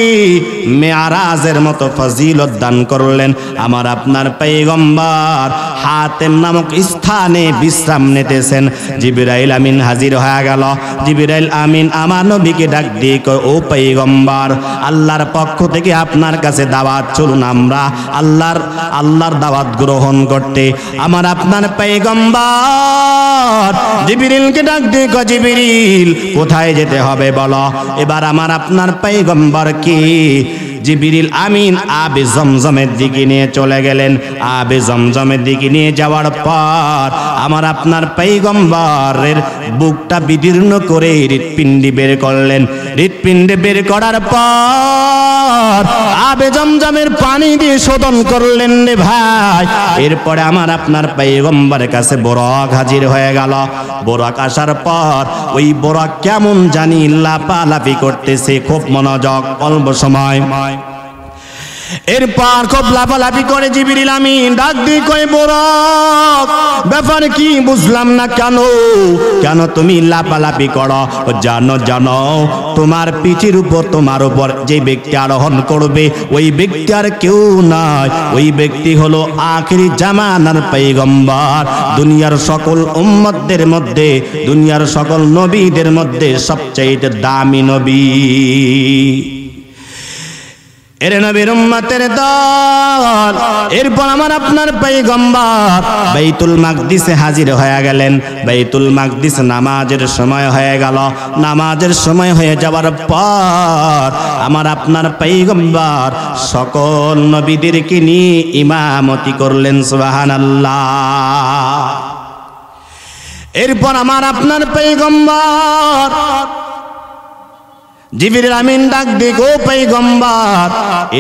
Speaker 1: মেরাজের মতো ফজিলত দান করলেন। আমার আপনার পয়গম্বর হাতেম নামক স্থানে বিশ্রাম নিতেছেন, জিবরাইল আমিন হাজির হয়ে গেল। জিবরাইল আমিন আমার নবীকে ডাক দিয়ে কয়, ও পয়গম্বর, আল্লাহর পক্ষ থেকে আপনার কাছে দাওয়াত, চলুন আমরা আল্লাহর দাওয়াত গ্রহণ করতে। আমার আপনার পয়গম্বর জিবরিলকে ডাক দিয়ে কয়, জিবরিল কোথায় যেতে হবে বলো। এবার আমার আপনার পয়গম্বরকে জিবরিল আমিন আবে জমজমের দিকে নিয়ে চলে গেলেন। আবে জমজমের দিকে নিয়ে যাওয়ার পর আমার আপনার পয়গম্বরের বুকটা বিদীর্ণ করে হৃৎপিণ্ডি বের করলেন। হৃৎপিণ্ডে বের করার পর আবে জমজমের পানি দিয়ে শোধন করলেন রে ভাই। এরপরে আমার আপনার পয়গম্বরের কাছে বোরক হাজির হয়ে গেল। বোরক আসার পর ওই বোরক কেমন জানি লাফালাফি করতেছে, খুব মনোযোগ, অল্প সময়। এরপর খুব লাফালাফি করে জিবরিল আমিন ডাক দিয়ে কয়, বোরক ব্যাপার কি বুঝলাম না, কেন তুমি লাফালাফি করো? জানো তোমার পিঠের উপর, তোমার উপর যে ব্যক্তি আরোহণ করবে ওই ব্যক্তি আর কেউ নয়, ওই ব্যক্তি হলো আখিরি জামানার পয়গম্বর। দুনিয়ার সকল উম্মতদের মধ্যে, দুনিয়ার সকল নবীদের মধ্যে সবচেয়ে দামি নবী। এর নবীর উম্মতের দল। এরপর আমার আপনার পয়গম্বর বাইতুল মাকদিসে হাজির হয়ে গেলেন। বাইতুল মাকদিস নামাজের সময় হয়ে গেল। নামাজের সময় হয়ে যাওয়ার পর আমার আপনার পয়গম্বর সকল নবীদেরকে নিয়ে ইমামতি করলেন। সুবহানাল্লাহ। এরপর আমার আপনার পয়গম্বর জিবরিল আমিন ডাক দিয়ে, ও পয়গম্বর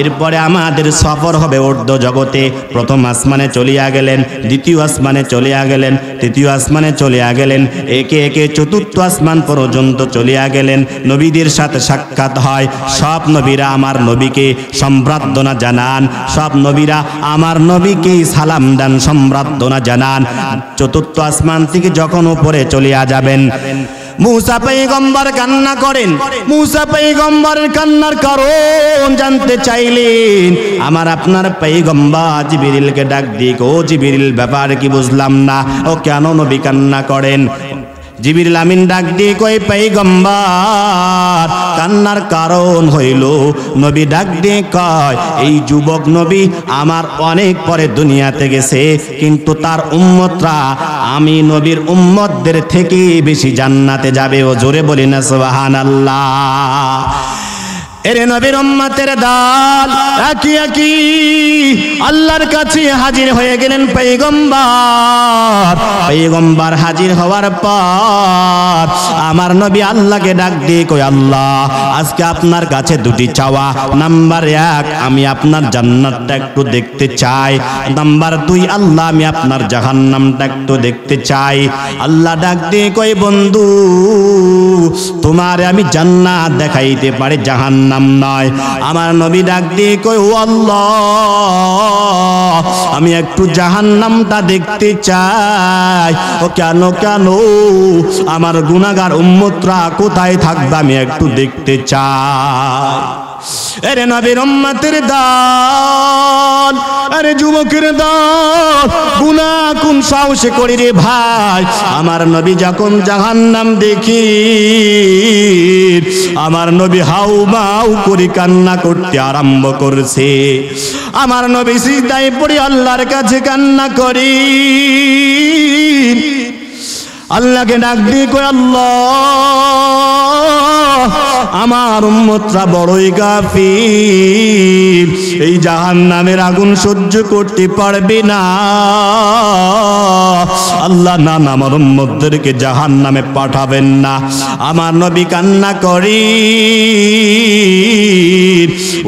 Speaker 1: এরপরে আমাদের সফর হবে ঊর্ধ্ব জগতে। প্রথম আসমানে চলিয়া গেলেন, দ্বিতীয় আসমানে চলিয়া গেলেন, তৃতীয় আসমানে চলিয়া গেলেন, একে একে চতুর্থ আসমান পর্যন্ত চলিয়া গেলেন। নবীদের সাথে সাক্ষাৎ হয়। সব নবীরা আমার নবীকে সম্বর্ধনা জানান, সব নবীরা আমার নবীকে সালাম দেন, সম্বর্ধনা জানান। চতুর্থ আসমান থেকে যখন উপরে চলিয়া যাবেন, মুসা পয়গম্বর কান্না করেন। মুসা পয়গম্বরের কান্নার কারণ জানতে চাইলেন। আমার আপনার পয়গম্বর জিবরিলকে ডাক দিয়ে, ও জিবরিল ব্যাপার কি বুঝলাম না, ও কেন নবী কান্না করেন? জিবরিল আমিন ডাক দিয়ে কয়, পয়গম্বর কান্নার কারণ হইল, নবী ডাক দিয়ে কয়, এই যুবক নবী আমার অনেক পরে দুনিয়াতে গেছে, কিন্তু তার উম্মতরা আমি নবীর উম্মতদের থেকে বেশি জান্নাতে যাবে। ও জোরে বলি না সুবহানাল্লাহ। এরে নবীর উম্মতের দল একই একই আল্লাহর কাছে হাজির হয়ে গেলেন পয়গম্বর। পয়গম্বর হাজির হওয়ার পর আমার নবী আল্লাহকে ডাক দিয়ে কই, আল্লাহ আজকে আপনার কাছে দুটি চাওয়া। নাম্বার 1, আমি আপনার জান্নাতটা একটু দেখতে চাই। নাম্বার 2, আল্লাহ আমি আপনার জাহান্নামটা একটু দেখতে চাই। আল্লাহ ডাক দিয়ে কই, বন্ধু তোমারে আমি জান্নাত দেখাইতে পারি, জাহান্নাম নয়। আমার নবী ডাক দিয়ে কই, ও আল্লাহ আমি একটু জাহান্নামটা দেখতে চাই। ও কেন? আমার গুনাহগার উম্মতরা কোথায় থাকবে আমি একটু দেখতে চাই। আরে নবীর উম্মতের দল, আরে যুবকের দল, গুনাহ কোন সাহসে করি রে ভাই। আমার নবী যখন জাহান্নাম দেখি, আমার নবী হাউমাউ করে কান্না করতে আরম্ভ করছে। আমার নবী সিজদায় পড়ে আল্লাহর কাছে কান্না করি, আল্লাহকে ডাক দিয়ে কই, আল্লাহ আমার উম্মতরা বড়ই গাফিল, এই জাহান্নামের আগুন সহ্য করতে পারবে না। আল্লাহ না, আমার উম্মতদেরকে জাহান্নামে পাঠাবেন না। আমার নবী কান্না করি,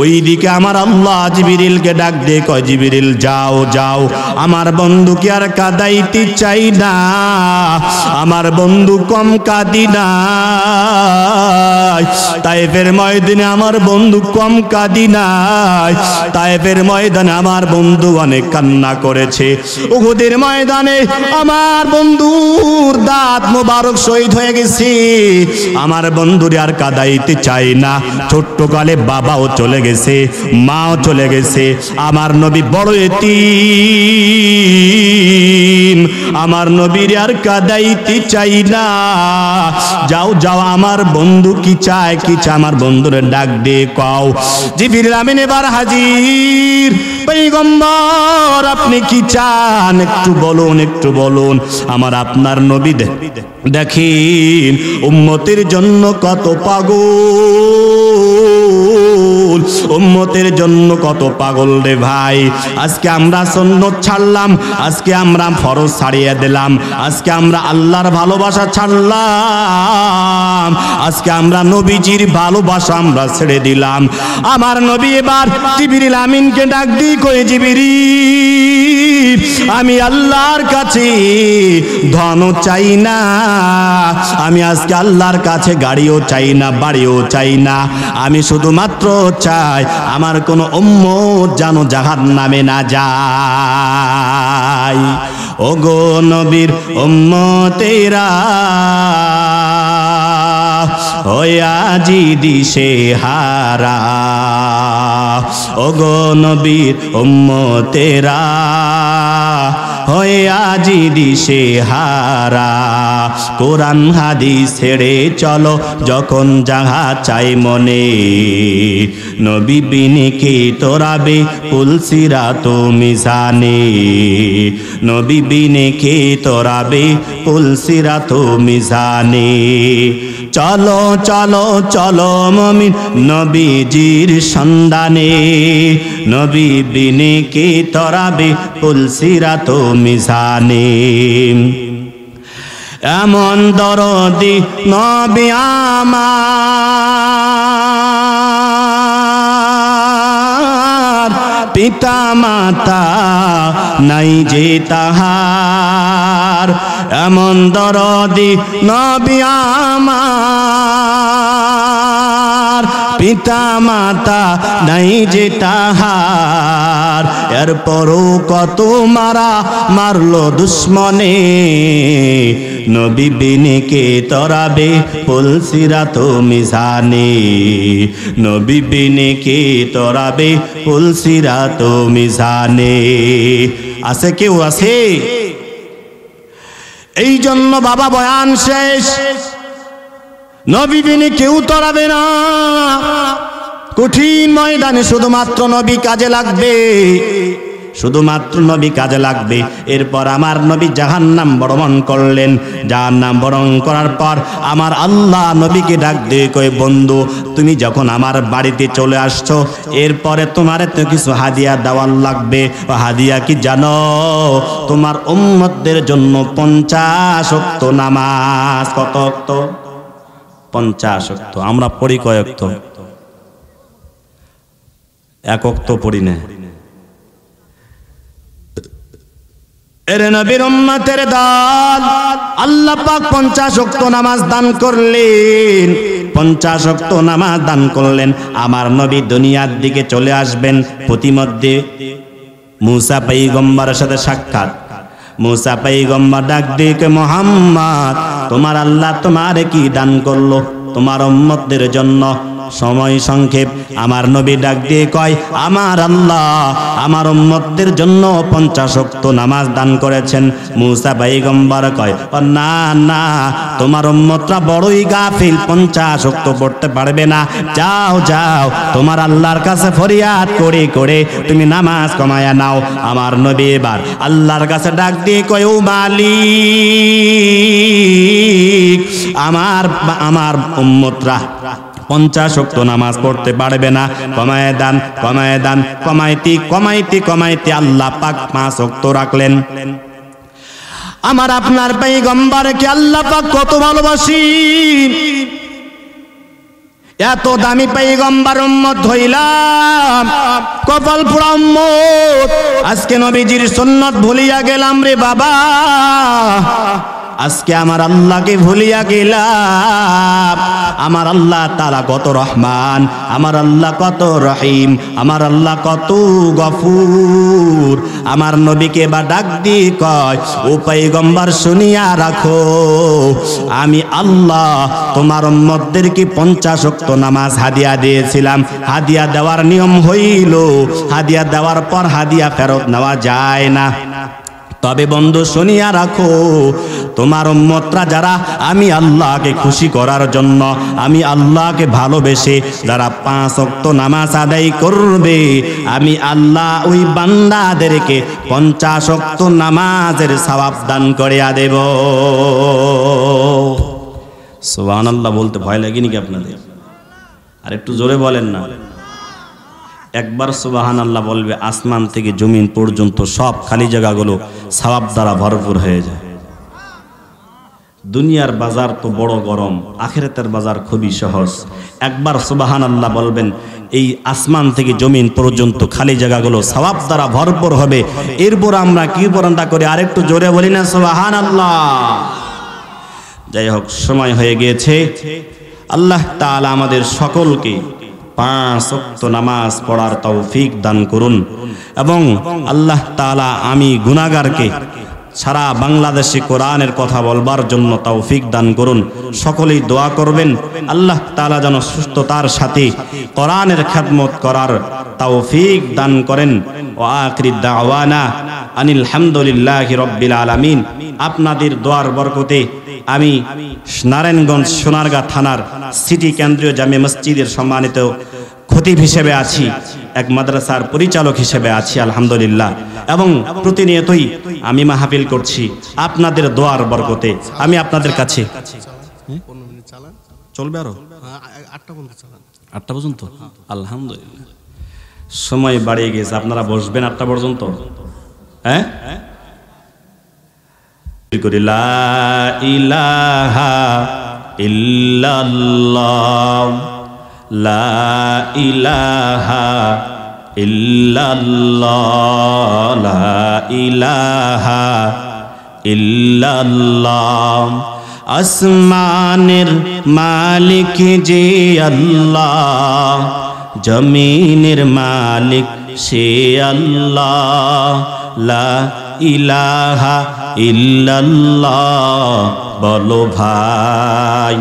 Speaker 1: ওইদিকে আমার আল্লাহ জিবরিলকে ডাক দিয়ে কয়, জিবরিল যাও, আমার বন্ধুকে আর কাঁদাইতে চাই না, আমার বন্ধু কম কাঁদি না। তায়েফের ময়দানে আমার বন্ধু কম কাঁদি নাই, তায়েফের ময়দানে আমার বন্ধু অনেক কান্না করেছে, উহুদের ময়দানে আমার বন্ধুর দাঁত মোবারক শহীদ হয়ে গেছে। আমার বন্ধুরে আর কাঁদাইতে চাই না। ছোট্টকালে বাবাও চলে গেছে, মাও চলে গেছে, আমার নবী বড় এতিম, আমার নবীর আর কাঁদাইতে চাই না। যাও আমার বন্ধু কি চায়, আমার বন্ধুরে ডাক দিয়ে কও। জিবরিল আমিন এবার হাজির। পয়গম্বর আপনি কি চান, একটু বলুন। আমার আপনার নবী দেখেন উম্মতের জন্য কত পাগল, উম্মতের জন্য কত পাগল রে ভাই। আজকে আমরা সুন্নাত ছাড়লাম, আজকে আমরা ফরজ ছাড়িয়ে দিলাম, আজকে আমরা আল্লাহর ভালোবাসা ছাড়লাম, আজকে আমরা নবীজির ভালোবাসা আমরা ছেড়ে দিলাম। আমার নবী এবার জিবরিল আমিনকে ডাক দিয়ে কয়ে, জিবরিল আমি আল্লাহর কাছে ধন চাই না, আমি আজকে আল্লাহর কাছে গাড়িও চাই না, বাড়িও চাই না, আমি শুধুমাত্র চাই আমার কোন উম্মত যেন জাহান্নামে না যায়। ওগো নবীর উম্মতেরা হইয়া জি দিশে হারা, ওগো নবীর উম্মতেরা হইয়া জি দিশে হারা, কোরআন হাদিস ছেড়ে চলো যখন যাহা চাই মনে, নবী বিনে কে তোরাবে পুলসিরাত মিজানে, নবী বিনে কে তোরাবে পুলসিরাত মিজানে। চলো চলো চলো মুমিন নবীজির সন্ধানে, নবী বিনে কে তোরাবে পুলসিরাত মিজানে। এমন দরদি নবী আমার, পিতা মাতা নাই যে তাহার, এমন দরদি নবী আমার, পিতা মাতা নাই যে তাহার, এরপরও কত মারা মারলো দুশ্মনে, নবী বিনে কে তোরাবে পুলসিরাত মিজানে, নবী বিনে কে তোরাবে পুলসিরাত মিজানে। আছে কেউ আছে? এই জন্য বাবা বয়ান শেষ, নবী বিনে কেউ তোরাবে না, কঠিন ময়দানে শুধুমাত্র নবী কাজে লাগবে, শুধুমাত্র নবী কাজে লাগবে। এরপর আমার নবী জাহান্নাম বরণ করলেন, জাহান্নাম বরণ করার পর আমার আল্লাহ নবীকে ডাক দিয়ে কয়, বন্ধু তুমি যখন আমার বাড়িতে চলে আসছো, এরপরে তোমার তো কিছু হাদিয়া দেওয়ার লাগবে। হাদিয়া কি জানো? তোমার উম্মতদের জন্য 50 ওয়াক্ত নামাজ। কত ওয়াক্ত? 50 ওয়াক্ত। আমরা পড়ি কয় ওয়াক্ত? এক ওয়াক্ত পড়ি না। এর নবীর উম্মতের দল, আল্লাহ পাক 50 ওয়াক্ত নামাজ দান করলেন, 50 ওয়াক্ত নামাজ দান করলেন। আমার নবী দুনিয়ার দিকে চলে আসবেন, প্রতিমধ্যে মুসা পয়গম্বরের সাথে সাক্ষাৎ। মুসা পয়গম্বর ডাক দিয়ে, মুহাম্মদ তোমার আল্লাহ তোমারে কি দান করলো তোমার উম্মতদের জন্য? সময় সংক্ষেপ। আমার নবী ডাক দিয়ে কয়, আমার আল্লাহ আমার উম্মতদের জন্য 50 ওয়াক্ত নামাজ দান করেছেন। মুসা পয়গম্বর কয়, না না, তোমার উম্মতরা বড়ই গাফিল, 50 ওয়াক্ত পড়তে পারবে না, যাও যাও তোমার আল্লাহর কাছে ফরিয়াদ করে করে তুমি নামাজ কমায়া নাও। আমার নবী এবার আল্লাহর কাছে ডাক দিয়ে কয়, ও মালিক, আমার উম্মতরা 50 ওয়াক্ত নামাজ পড়তে পারবে না, কমায় দান কমায় দান। কমাইতে কমাইতে কমাইতে আল্লাহ পাক 5 ওয়াক্ত রাখলেন। আমার আপনার পয়গম্বরকে আল্লাহ পাক কত ভালোবাসি, এত দামি পয়গম্বর উম্মত হইলাম, কপাল পোড়া উম্মত। আজকে নবীজির সুন্নাত ভুলিয়া গেলাম রে বাবা, আজকে আমার আল্লাহকে ভুলিয়া গেলাম। আমার আল্লাহ তাআলা কত রহমান, আমার আল্লাহ কত রহিম, আমার আল্লাহ কত গফুর। আমার নবীকে বা ডাক দিয়ে কয়, ও পয়গম্বর শুনিয়া রাখো, আমি আল্লাহ তোমার উম্মতদেরকে 50 ওয়াক্ত নামাজ হাদিয়া দিয়েছিলাম। হাদিয়া দেওয়ার নিয়ম হইল, হাদিয়া দেওয়ার পর হাদিয়া ফেরত নেওয়া যায় না। তবে বন্ধু শুনিয়া রাখো, তোমার উম্মতরা যারা আমি আল্লাহকে খুশি করার জন্য, আমি আল্লাহকে ভালোবেসে যারা 5 ওয়াক্ত নামাজ আদায় করবে, আমি আল্লাহ ওই বান্দাদেরকে 50 ওয়াক্ত নামাজের সওয়াব দান করিয়া দেব। সুবহানাল্লাহ বলতে ভয় লাগেনি কি আপনাদের? আর একটু জোরে বলেন না। একবার সুবহানাল্লাহ বলবে, আসমান থেকে জমিন পর্যন্ত সব খালি জায়গাগুলো সওয়াব দ্বারা ভরপুর হয়ে যায়। দুনিয়ার বাজার তো বড় গরম, আখিরাতের বাজার খুবই সহজ। একবার সুবহানাল্লাহ বলবেন, এই আসমান থেকে জমিন পর্যন্ত খালি জায়গাগুলো সওয়াব দ্বারা ভরপুর হবে। এরপর আমরা কি বরণটা করে আরেকটু জোরে বলি না সুবহানাল্লাহ। যাই হোক, সময় হয়ে গিয়েছে। আল্লাহ তাআলা আমাদের সকলকে 5 ওয়াক্ত নামাজ পড়ার তৌফিক দান করুন এবং আল্লাহ তাআলা আমি গুনাহগারকে সারা বাংলাদেশে কোরআনের কথা বলবার জন্য তৌফিক দান করুন। সকলেই দোয়া করবেন আল্লাহ তাআলা যেন সুস্থতার সাথে কোরআনের খেদমত করার তৌফিক দান করেন। ওয়া আখিরি দাওয়ানা আনিল হামদুলিল্লাহি রাব্বিল আলামিন। আপনাদের দোয়ার বরকতে আমি নারায়ণগঞ্জ সোনারগাঁ থানার সিটি কেন্দ্রীয় জামে মসজিদের সম্মানিত খতিব হিসেবে আছি, এক মাদ্রাসার পরিচালক হিসেবে আছি আলহামদুলিল্লাহ, এবং প্রতিনিয়তই আমি মাহফিল করছি আপনাদের দোয়ার বরকতে। আমি আপনাদের কাছে চলবে আরো 8টা পর্যন্ত আলহামদুলিল্লাহ। সময় বাড়িয়ে গেছে, আপনারা বসবেন 8টা পর্যন্ত। হ্যাঁ, লা ইলাহা ইল্লাল্লাহ, লা ইলাহা ইল্লাল্লাহ, লা ইলাহা ইল্লাল্লাহ। আসমানের মালিক যে আল্লাহ, জমিনের মালিক সে আল্লাহ, লা ইলাহা ইল্লাল্লাহ বলো ভাই,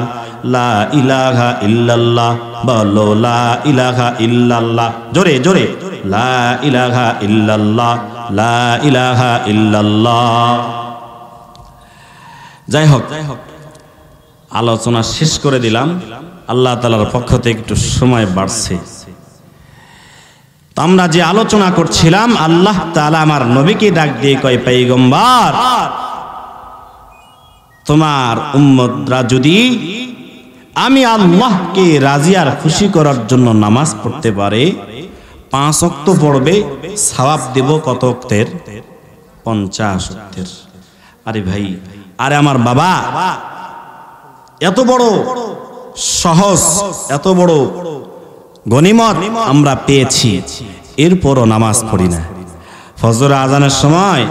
Speaker 1: লা ইলাহা ইল্লাল্লাহ বলো, লা ইলাহা ইল্লাল্লাহ, জোরে জোরে, লা ইলাহা ইল্লাল্লাহ, লা ইলাহা ইল্লাল্লাহ। যাই হোক, আলোচনা শেষ করে দিলাম। আল্লাহ তাআলার পক্ষ থেকে একটু সময় বাড়ছে। আমরা যে আলোচনা করছিলাম, আল্লাহ তাআলা আমার নবীকে ডাক দিয়ে কয়, পয়গম্বর তোমার উম্মতরা যদি আমি আল্লাহকে রাজি আর খুশি করার জন্য নামাজ পড়তে পারে, 5 ওয়াক্ত পড়বে, সওয়াব দেব কত ওয়াক্তের? 50 ওয়াক্তের। আরে ভাই, আরে আমার বাবা, এত বড় সহজ, এত বড় গনিমত আমরা পেয়েছি, এরপরও নামাজ পড়ি না। ফজর আজানের সময়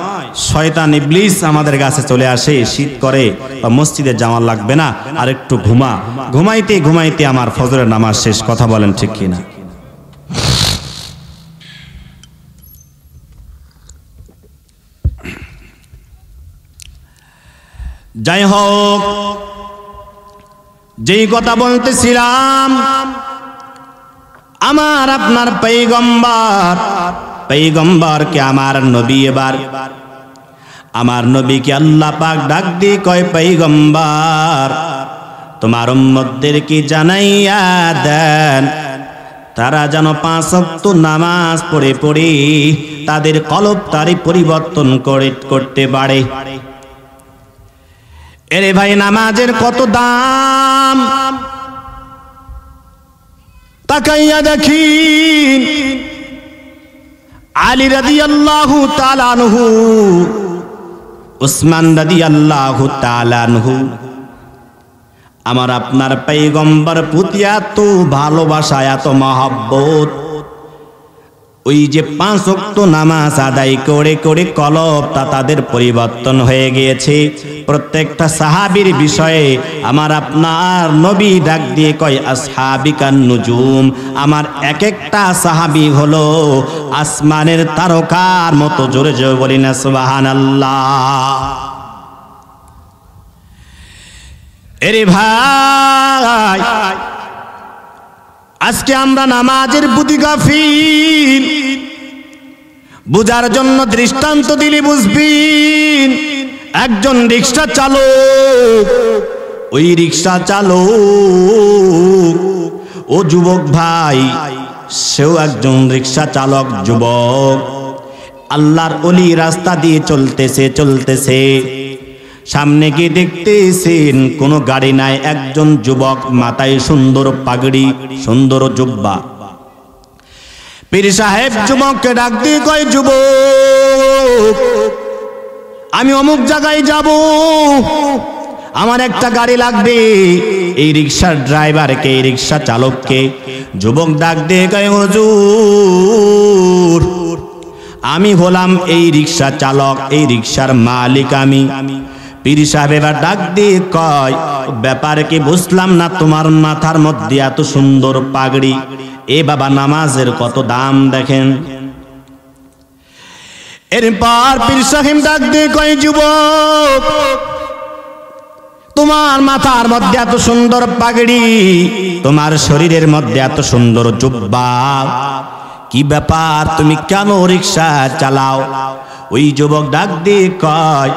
Speaker 1: শয়তান ইবলিস আমাদের কাছে চলে আসে, শীত করে বা মসজিদে যাওয়া লাগবে না, আর একটু ঘুমাইতে ঘুমাইতে আমার ফজরের নামাজ শেষ। কথা বলেন ঠিক কিনা? যাই হোক, যেই কথা বলতেছিলাম, আমার আপনার পয়গম্বরকে আমার নবী, এবার আমার নবীকে আল্লাহ পাক ডাক দিয়ে কয়, পয়গম্বর তোমার উম্মতদেরকে জানাইয়া দেন, তারা যেন 5 ওয়াক্ত নামাজ পড়ে পড়ে তাদের কলব তারি পরিবর্তন করতে পারে। এরে ভাই, নামাজের কত দাম তাকাইয়া দেখিন। আলী রাদিয়াল্লাহু তাআলা আনহু, উসমান রাদিয়াল্লাহু তাআলা আনহু, আমার আপনার পয়গম্বর প্রতি এত ভালোবাসা, এত মহব্বত, ওই যে 5 ওয়াক্ত নামাজ আদায় করে করে কলবটা তাদের পরিবর্তন হয়ে গিয়েছে। প্রত্যেকটা সাহাবীর বিষয়ে আমার আপনার নবী ডাক দিয়ে কয়, আসহাবিকান নুজুম, আমার এক একটা সাহাবী হলো আসমানের তারকার মতো। জোরে জোরে বলি না সুবহানাল্লাহ। এরে ভাই, আজকে আমরা নামাজের প্রতি গাফিল। বুঝার জন্য দৃষ্টান্ত দিলে বুঝবেন। একজন রিকশা চালক, ওই রিকশা চালক, ও যুবক ভাই, সেও একজন রিকশা চালক যুবক। আল্লাহর ওলি রাস্তা দিয়ে চলতেছে, সামনে গিয়ে দেখতেছেন কোনো গাড়ি নাই। একজন যুবক, মাথায় সুন্দর পাগড়ি, সুন্দর জুব্বা, পীর সাহেব যুবককে ডাক দিয়ে কয়, যুবক আমি অমুক জায়গায় যাব, আমার একটা গাড়ি লাগবে। এই রিকশার ড্রাইভারকে, এই রিকশা চালককে যুবক ডাক দিয়ে কয়, হুজুর আমি হলাম এই রিকশা চালক, এই রিকশার মালিক আমি। পীর সাহেব এবার ডাক দিয়ে কয়, ব্যাপার কি বুঝলাম না, তোমার মাথার মধ্যে এত সুন্দর পাগড়ি, এ বাবা নামাজের কত দাম দেখেন। এরপর পীর সাহেব ডাক দিয়ে কয়, যুবক তোমার মাথার মধ্যে এত সুন্দর পাগড়ি, তোমার শরীরের মধ্যে এত সুন্দর জুব্বা, কি ব্যাপার, তুমি কেন রিকশা চালাও? ওই যুবক ডাক দিয়ে কয়,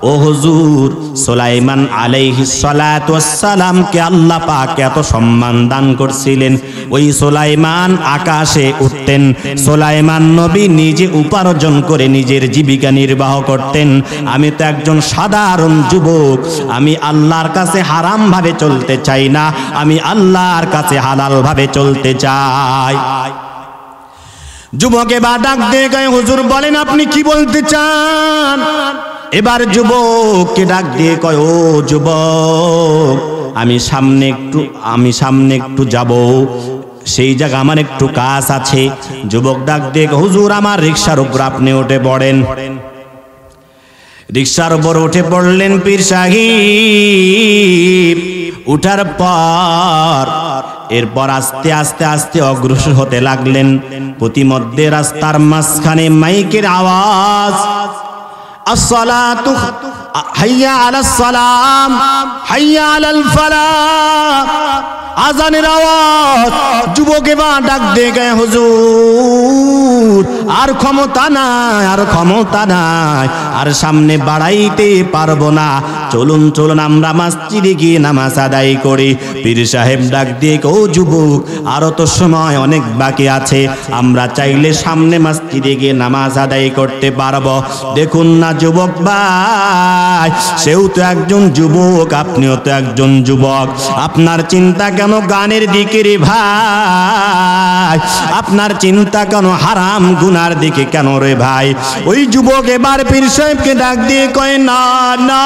Speaker 1: ও হুজুর সুলাইমান আলাইহিস সালাতু ওয়াস সালামকে আল্লাহ পাক এত সম্মান দান করছিলেন। ওই সুলাইমান আকাশে উঠতেন, সুলাইমান নবী নিজে উপার্জন করে নিজের জীবিকা নির্বাহ করতেন। আমি তো একজন সাধারণ যুবক, আমি আল্লাহর কাছে হারাম ভাবে চলতে চাই না, আমি আল্লাহর কাছে হালাল ভাবে চলতে চাই। যুবক এবার ডাক দিয়ে কয়, হুজুর বলেন আপনি কি বলতে চান? এবার যুবককে ডাক দিয়ে কয়, ও যুবক আমি সামনে একটু যাব, সেই জায়গা আমার একটু কাজ আছে। যুবক ডাক দিয়ে, হুজুর আমার রিকশার উপর আপনি উঠে পড়েন। রিকশার উপর উঠে পড়লেন পীর সাহেব। উঠার পর এরপর আস্তে আস্তে আস্তে অগ্রসর হতে লাগলেন। প্রতিমধ্যে রাস্তার মাঝখানে মাইকের আওয়াজ, আসসালাতু হাইয়া আলাস সালাম হাইয়া আলাল ফালাহ, আজানের আওয়াজ। যুবক এবার ডাক দিয়ে গেছে, হুজুর আর ক্ষমতা নাই, আর ক্ষমতা নাই, আর সামনে বাড়াইতে পারবো না, চলুন চলুন আমরা মসজিদে গিয়ে নামাজ আদায় করি। পীর সাহেব ডাক দিয়ে, ও যুবক আরো তো সময় অনেক বাকি আছে, আমরা চাইলে সামনে মসজিদে গিয়ে নামাজ আদায় করতে পারবো। দেখুন না যুবক ভাই, সেও তো একজন যুবক, আপনিও তো একজন যুবক, আপনার চিন্তা কেন গানের দিকে রে ভাই? আপনার চিন্তা কেন হারাম গুনার দিকে কেন রে ভাই? ওই যুবক এবার পীর সাহেবকে ডাক দিয়ে কয়, না না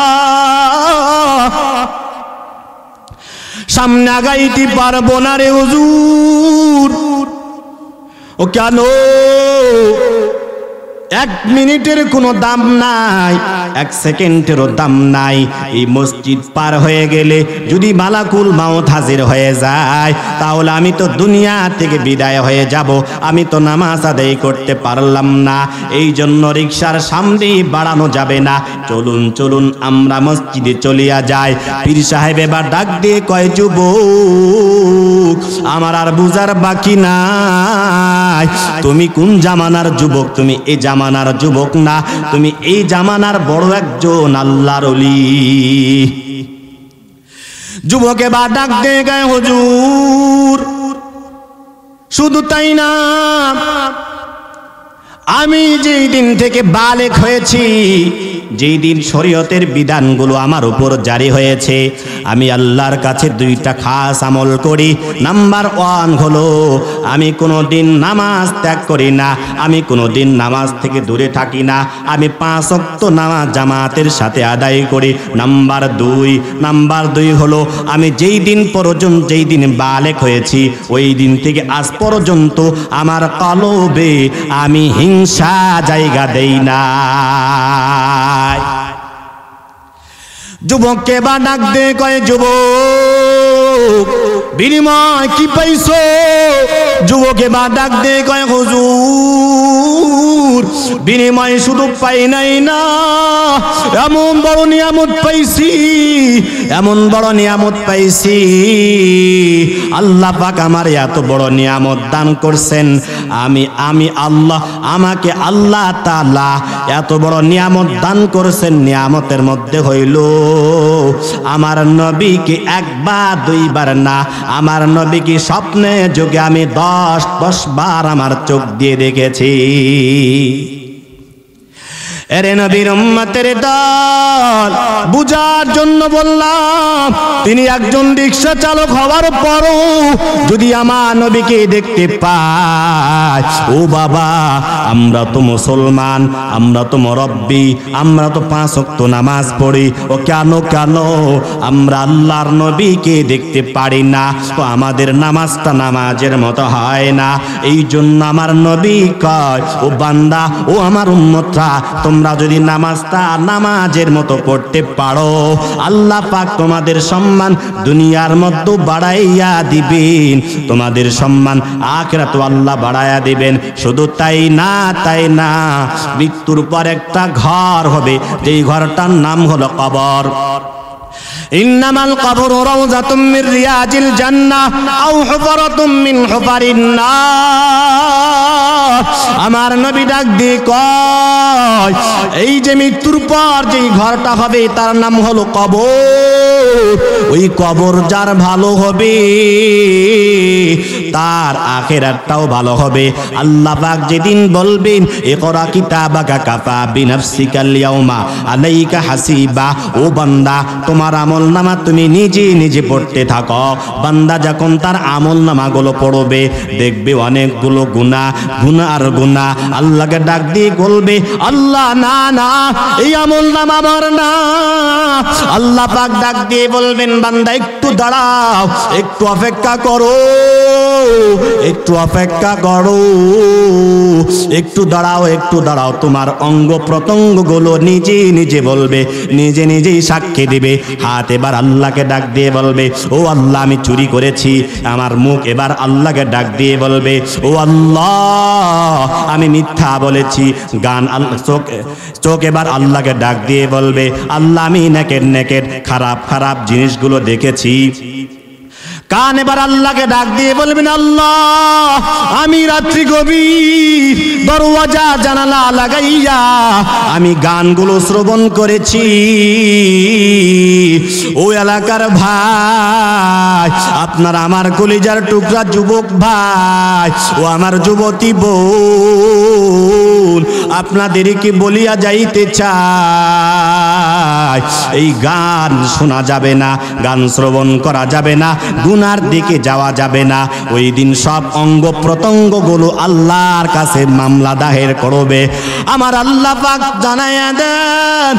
Speaker 1: সামনে আগাইতে পারবো না রে হুজুর। ও কেন? 1 মিনিটের কোনো দাম নাই, 1 সেকেন্ডেরও দাম নাই। এই মসজিদ পার হয়ে গেলে যদি মালাকুল মাউত হাজির হয়ে যায়, তাহলে আমি তো দুনিয়া থেকে বিদায় হয়ে যাব, আমি তো নামাজ আদায় করতে পারলাম না। এই জন্য রিকশার সামনে বাড়ানো যাবে না, চলুন চলুন আমরা মসজিদে চলিয়া যাই। পীর সাহেব এবার ডাক দিয়ে কয়, যুবক আমার আর বুঝার বাকি নাই, তুমি কোন জামানার যুবক? তুমি এই জামানার যুবক না, তুমি এই জামানার বড় একজন আল্লাহর ওলি। যুবকে বা ডাক দিয়ে গায়ে, হুজুর শুধু তাই না, আমি যেই দিন থেকে বালেক হয়েছি, যেই দিন শরীয়তের বিধানগুলো আমার উপর জারি হয়েছে, আমি আল্লাহর কাছে 2টা খাস আমল করি। নাম্বার 1 হলো আমি কোনোদিন নামাজ ত্যাগ করি না, আমি কোনোদিন নামাজ থেকে দূরে থাকি না, আমি 5 ওয়াক্ত নামাজ জামাতের সাথে আদায় করি। নাম্বার 2 হলো আমি যেই দিন পর্যন্ত, যেই দিন বালেক হয়েছি, ওই দিন থেকে আজ পর্যন্ত আমার কলবে আমি হিংসা জায়গা দেই না। যুবককে বা ডাক দে কয়, যুবক বিনিময় কি পাইছো? যুবকে বা ডাক দে কয়, হুজুর বিনিময় শুধু পাই নাই না, এমন বড় নিয়ামত পাইছি, এমন বড় নিয়ামত পাইছি, আল্লাহ পাক আমার এত বড় নিয়ামত দান করছেন। আমি আল্লাহ, আমাকে আল্লাহ তাআলা এত বড় নিয়ামত দান করেছেন। নিয়ামতের মধ্যে হইল আমার নবীকে 1 বা 2 বার না, আমার নবীকে স্বপ্নে যোগে আমি 10 বার আমার চোখ দিয়ে দেখেছি। এরে নবীর উম্মতের দল, বুঝার জন্য বললাম, তিনি একজন রিক্সা চালক হওয়ার পরও যদি আমার নবীকে দেখতে পায়, ও বাবা, আমরা তো মুসলমান, আমরা তো মুরব্বি, আমরা তো 5 ওয়াক্ত নামাজ পড়ি, ও কেন আমরা আল্লাহর নবীকে দেখতে পারি না, তো আমাদের নামাজটা নামাজের মতো হয় না। এই জন্য আমার নবী কয়, ও বান্দা, ও আমার উম্মতরা, তোমরা যদি নামাজটা নামাজের মতো পড়তে পারো, আল্লাহ পাক তোমাদের সম্মান দুনিয়ার মধ্যে বাড়াইয়া দিবেন, তোমাদের সম্মান আখিরাতে আল্লাহ বাড়াইয়া দিবেন। শুধু তাই না, মৃত্যুর পর একটা ঘর হবে, যেই ঘরটার নাম হলো কবর। ইন্নামাল কবরু রাউযাতুম মির রিয়াজিল জান্নাহ আও হুফরাতুম মিন হুফারিন নার। আমার নবী ডাক দিয়ে কয়, এই যে মৃত্যুর পর যেই ঘরটা হবে তার নাম হলো কবর। ওই কবর যার ভালো হবে তার আখিরাতটাও ভালো হবে। আল্লাহ পাক যেদিন বলবেন, ইকরা কিতাবাকা কাফা বিনাফসিকাল ইয়াউমা আলাইকা হাসিবা, ও বান্দা, তোমার আমলনামা তুমি নিজে পড়তে থাকো। বান্দা যখন তার আমলনামাগুলো পড়বে, দেখবে অনেকগুলো গুনাহ আর গুনাহ। আল্লাহকে ডাক দিয়ে বলবে, আল্লাহ না, এই আমলনামা আমার না। আল্লাহ পাক ডাক দিয়ে বলবেন, বান্দা একটু দাঁড়াও, একটু অপেক্ষা করো, একটু দাঁড়াও। তোমার অঙ্গ প্রত্যঙ্গগুলো নিজে বলবে, নিজেই সাক্ষী দিবে। হাত এবার আল্লাহকে ডাক দিয়ে বলবে, ও আল্লাহ, আমি চুরি করেছি। আমার মুখ এবার আল্লাহকে ডাক দিয়ে বলবে, ও আল্লাহ, আমি মিথ্যা বলেছি। চোখ এবার আল্লাহকে ডাক দিয়ে বলবে, আল্লাহ, আমি নেকেড খারাপ জিনিসগুলো দেখেছি। কান এবার আল্লাহকে ডাক দিয়ে বলবেন, আল্লাহ, আমি রাত্রি গভীর দরওয়াজা জানালা লাগাইয়া আমি গানগুলো শ্রবণ করেছি। ও এলাকার ভাই, আপনার আমার কলিজার টুকরা যুবক ভাই, ও আমার যুবতী বোন, আপনাদেরকে বলিয়া যাইতে চাই, এই গান শোনা যাবে না, গান শ্রবণ করা যাবে না, গুনার দিকে যাওয়া যাবে না। ওই দিন সব অঙ্গ প্রত্যঙ্গগুলো আল্লাহর কাছে মামলা দায়ের করবে। আমার আল্লাহ পাক জানাইয়া দেন,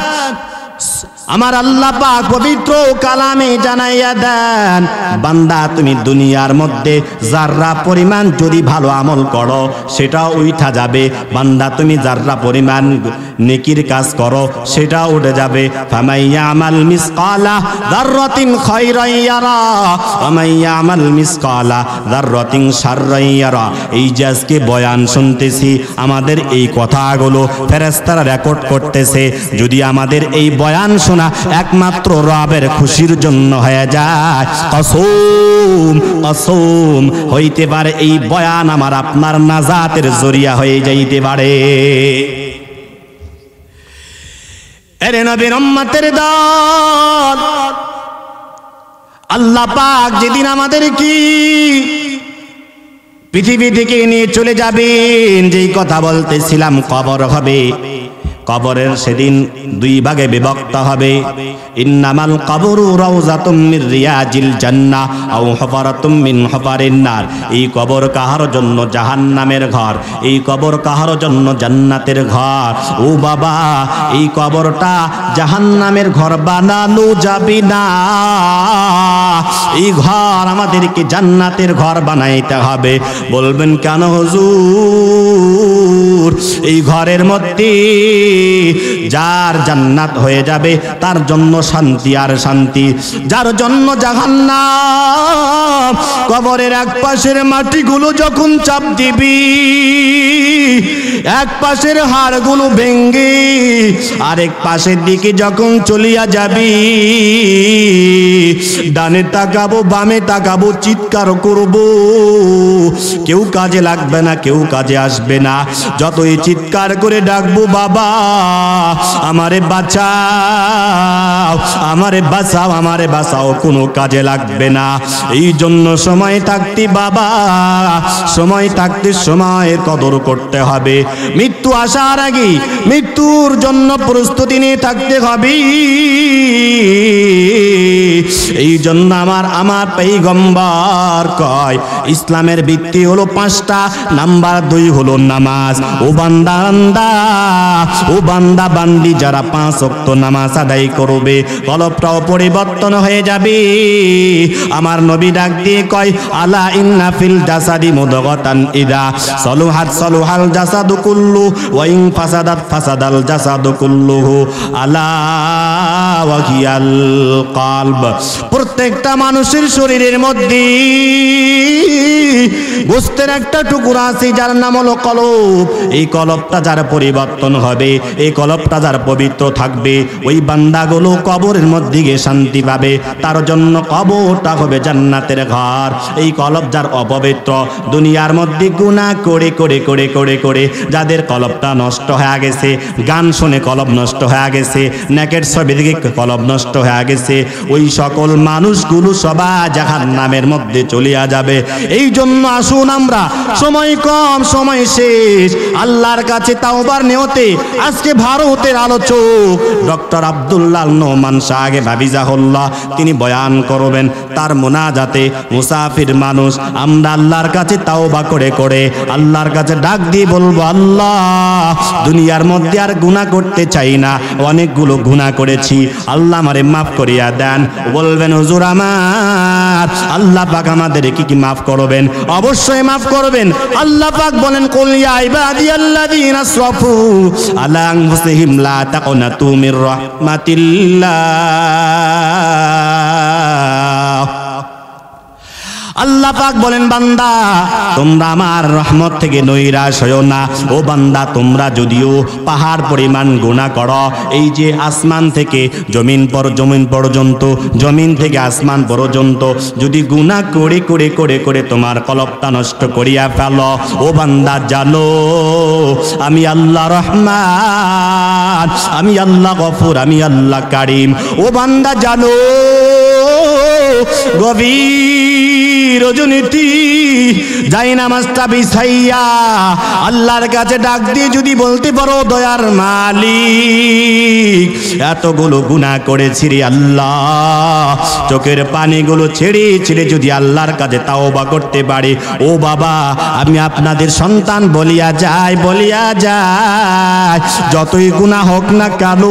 Speaker 1: আমার আল্লাহ পাক পবিত্র কালামে জানাইয়া দেন, বান্দা, তুমি দুনিয়ার মধ্যে যাররা পরিমাণ যদি ভালো আমল করো সেটাও উঠা যাবে। বান্দা, তুমি যাররা পরিমাণ নেকির কাজ করো সেটাও উঠে যাবে। ফামাইয়া আমাল মিসকালা যাররাতিন খায়রান ইয়ারা ওয়া মাইয়া আমাল মিসকালা যাররাতিন শাররান ইয়ারা। এই যে আজকে বয়ান শুনতেছি, আমাদের এই কথাগুলো ফেরেশতারা রেকর্ড করতেছে। যদি আমাদের এই বয়ান শোনা একমাত্র রবের খুশির জন্য হয়ে যায়, কসম হইতে পারে এই বয়ান আমার আপনার নাজাতের জরিয়া হয়ে যাইতে পারে। এরে নবীর উম্মতের দল, আল্লাহ পাক যেদিন আমাদের কি পৃথিবী থেকে নিয়ে চলে যাবেন, যেই কথা বলতেছিলাম, কবর হবে। কবরের সেদিন 2 ভাগে বিভক্ত হবে। ইন্নামাল কবরু রাউযাতুম মির রিয়াজিল জান্নাহ আও হুফরাতুম মিন হুফারিন নার। এই কবর কাহার জন্য জাহান্নামের ঘর, এই কবর কাহার জন্য জান্নাতের ঘর। ও বাবা, এই কবরটা জাহান্নামের ঘর বানানো যাবে না, এই ঘর আমাদেরকে জান্নাতের ঘর বানাইতে হবে। বলবেন কেন হুজুর? এই ঘরের মধ্যে যার জান্নাত হয়ে যাবে তার জন্য শান্তি আর শান্তি, যার জন্য জাহান্নাম। কবরের এক পাশের মাটিগুলো যখন চাপ দিবি, এক পাশের হাড়গুলো ভেঙ্গে আরেক পাশের দিকে যখন চলিয়া যাবি, ডানে তাকাবো বামে তাকাবো, চিৎকার করব, কেউ কাজে লাগবে না, কেউ কাজে আসবে না। যতই চিৎকার করে ডাকবো, বাবা আমারে বাঁচাও, আমারে বাঁচাও, আমারে বাঁচাও, কোনো কাজে লাগবে না। এই জন্য সময় থাকতে বাবা, সময় থাকতে সময়ের কদর করতে হবে। মৃত্যু আসার আগে মৃত্যুর জন্য প্রস্তুতি নিয়ে থাকতে হবে। এই জন্য আমার পয়গম্বর কয় ইসলামের ভিত্তি হলো 5টা, নাম্বার 2 হলো নামাজ। ও বান্দা বান্দা, ও বান্দা বান্দি যারা 5 ওয়াক্ত নামাজ আদায় করবে কলবটাও পরিবর্তন হয়ে যাবে। আমার নবী ডাক দিয়ে কয় আলা ইন্না ফিল জাসাদি মুদগাতান ইদা সলুহাত সলুহাল জাসাদু কুল্লু ওয়া ইন ফাসাদাত ফাসাদাল জাসাদু কুল্লুহু আলা ওয়া হিয়াল কলব। প্রত্যেকটা মানুষের শরীরের মধ্যে গোস্তের একটা টুকরা আছে যার নাম হলো কলব। এই কলবটা যার পরিবর্তন হবে, এই কলবটা যার পবিত্র থাকবে, ওই বান্দাগুলো কবরের মধ্যে গিয়ে শান্তি পাবে। তার জন্য কবরটা হবে জান্নাতের ঘর। এই কলব যার অপবিত্র, দুনিয়ার মধ্যে গুনাহ করে করে করে করে করে যাদের কলবটা নষ্ট হয়ে গেছে, গান শুনে কলব নষ্ট হয়ে গেছে, নেকের ছবি দিকে কলব নষ্ট হয়ে গেছে, ওই সকল মানুষগুলো সবাই জাহান্নামের মধ্যে চলিয়া যাবে। এই জন্য আসুন আমরা, সময় কম, সময় শেষ, আল্লাহর কাছে তাওবার নিয়তে আজকে ভারতের আলোচক ডক্টর আব্দুল্লাহ নোমান সাহেব হাফিজাহুল্লাহ তিনি বয়ান করবেন। তার মোনাজাতে মুসাফির মানুষ আমরা আল্লাহর কাছে তাওবা করে করে আল্লাহর কাছে ডাক দিয়ে বলবো, আল্লাহ দুনিয়ার মধ্যে আর গুনাহ করতে চাই না, অনেকগুলো গুনাহ করেছি, আল্লাহ আমারে মাফ করিয়া দেন। বলবেন হুজুর আমার আল্লাহ পাক আমাদের কি মাফ করবেন? অবশ্যই মাফ করবেন। আল্লাহ পাক বলেন কুল ইয়া ইবাদিয়াল্লাযীনা আসরাফু আলা আনফুসিহিম লা তাকনাতু মির রাহমাতিল্লাহ। আল্লাহ পাক বলেন বান্দা তোমরা আমার রহমত থেকে নৈরাশ হইও না। ও বান্দা তোমরা যদিও পাহাড় পরিমাণ গুনাহ করো, এই যে আসমান থেকে জমিন পর্যন্ত, জমিন থেকে আসমান পর্যন্ত যদি গুনাহ করে করে করে করে তোমার কলবটা নষ্ট করিয়া ফেলো, ও বান্দা জানো আমি আল্লাহ রহমান, আমি আল্লাহ গফুর, আমি আল্লাহ কারিম। ও বান্দা জানো গভীর রজনীতি যাই নামাজটা বিছাইয়া আল্লাহর কাছে ডাক দিয়ে যদি বলতে পারো দয়ার মালিক এতগুলো গুনাহ করেছি রে আল্লাহ, চোখের পানিগুলো ছেড়ে ছেড়ে যদি আল্লাহর কাছে তাওবা করতে পারি, ও বাবা আমি আপনাদের সন্তান বলিয়া যায় যতই গুনাহ হোক না কেন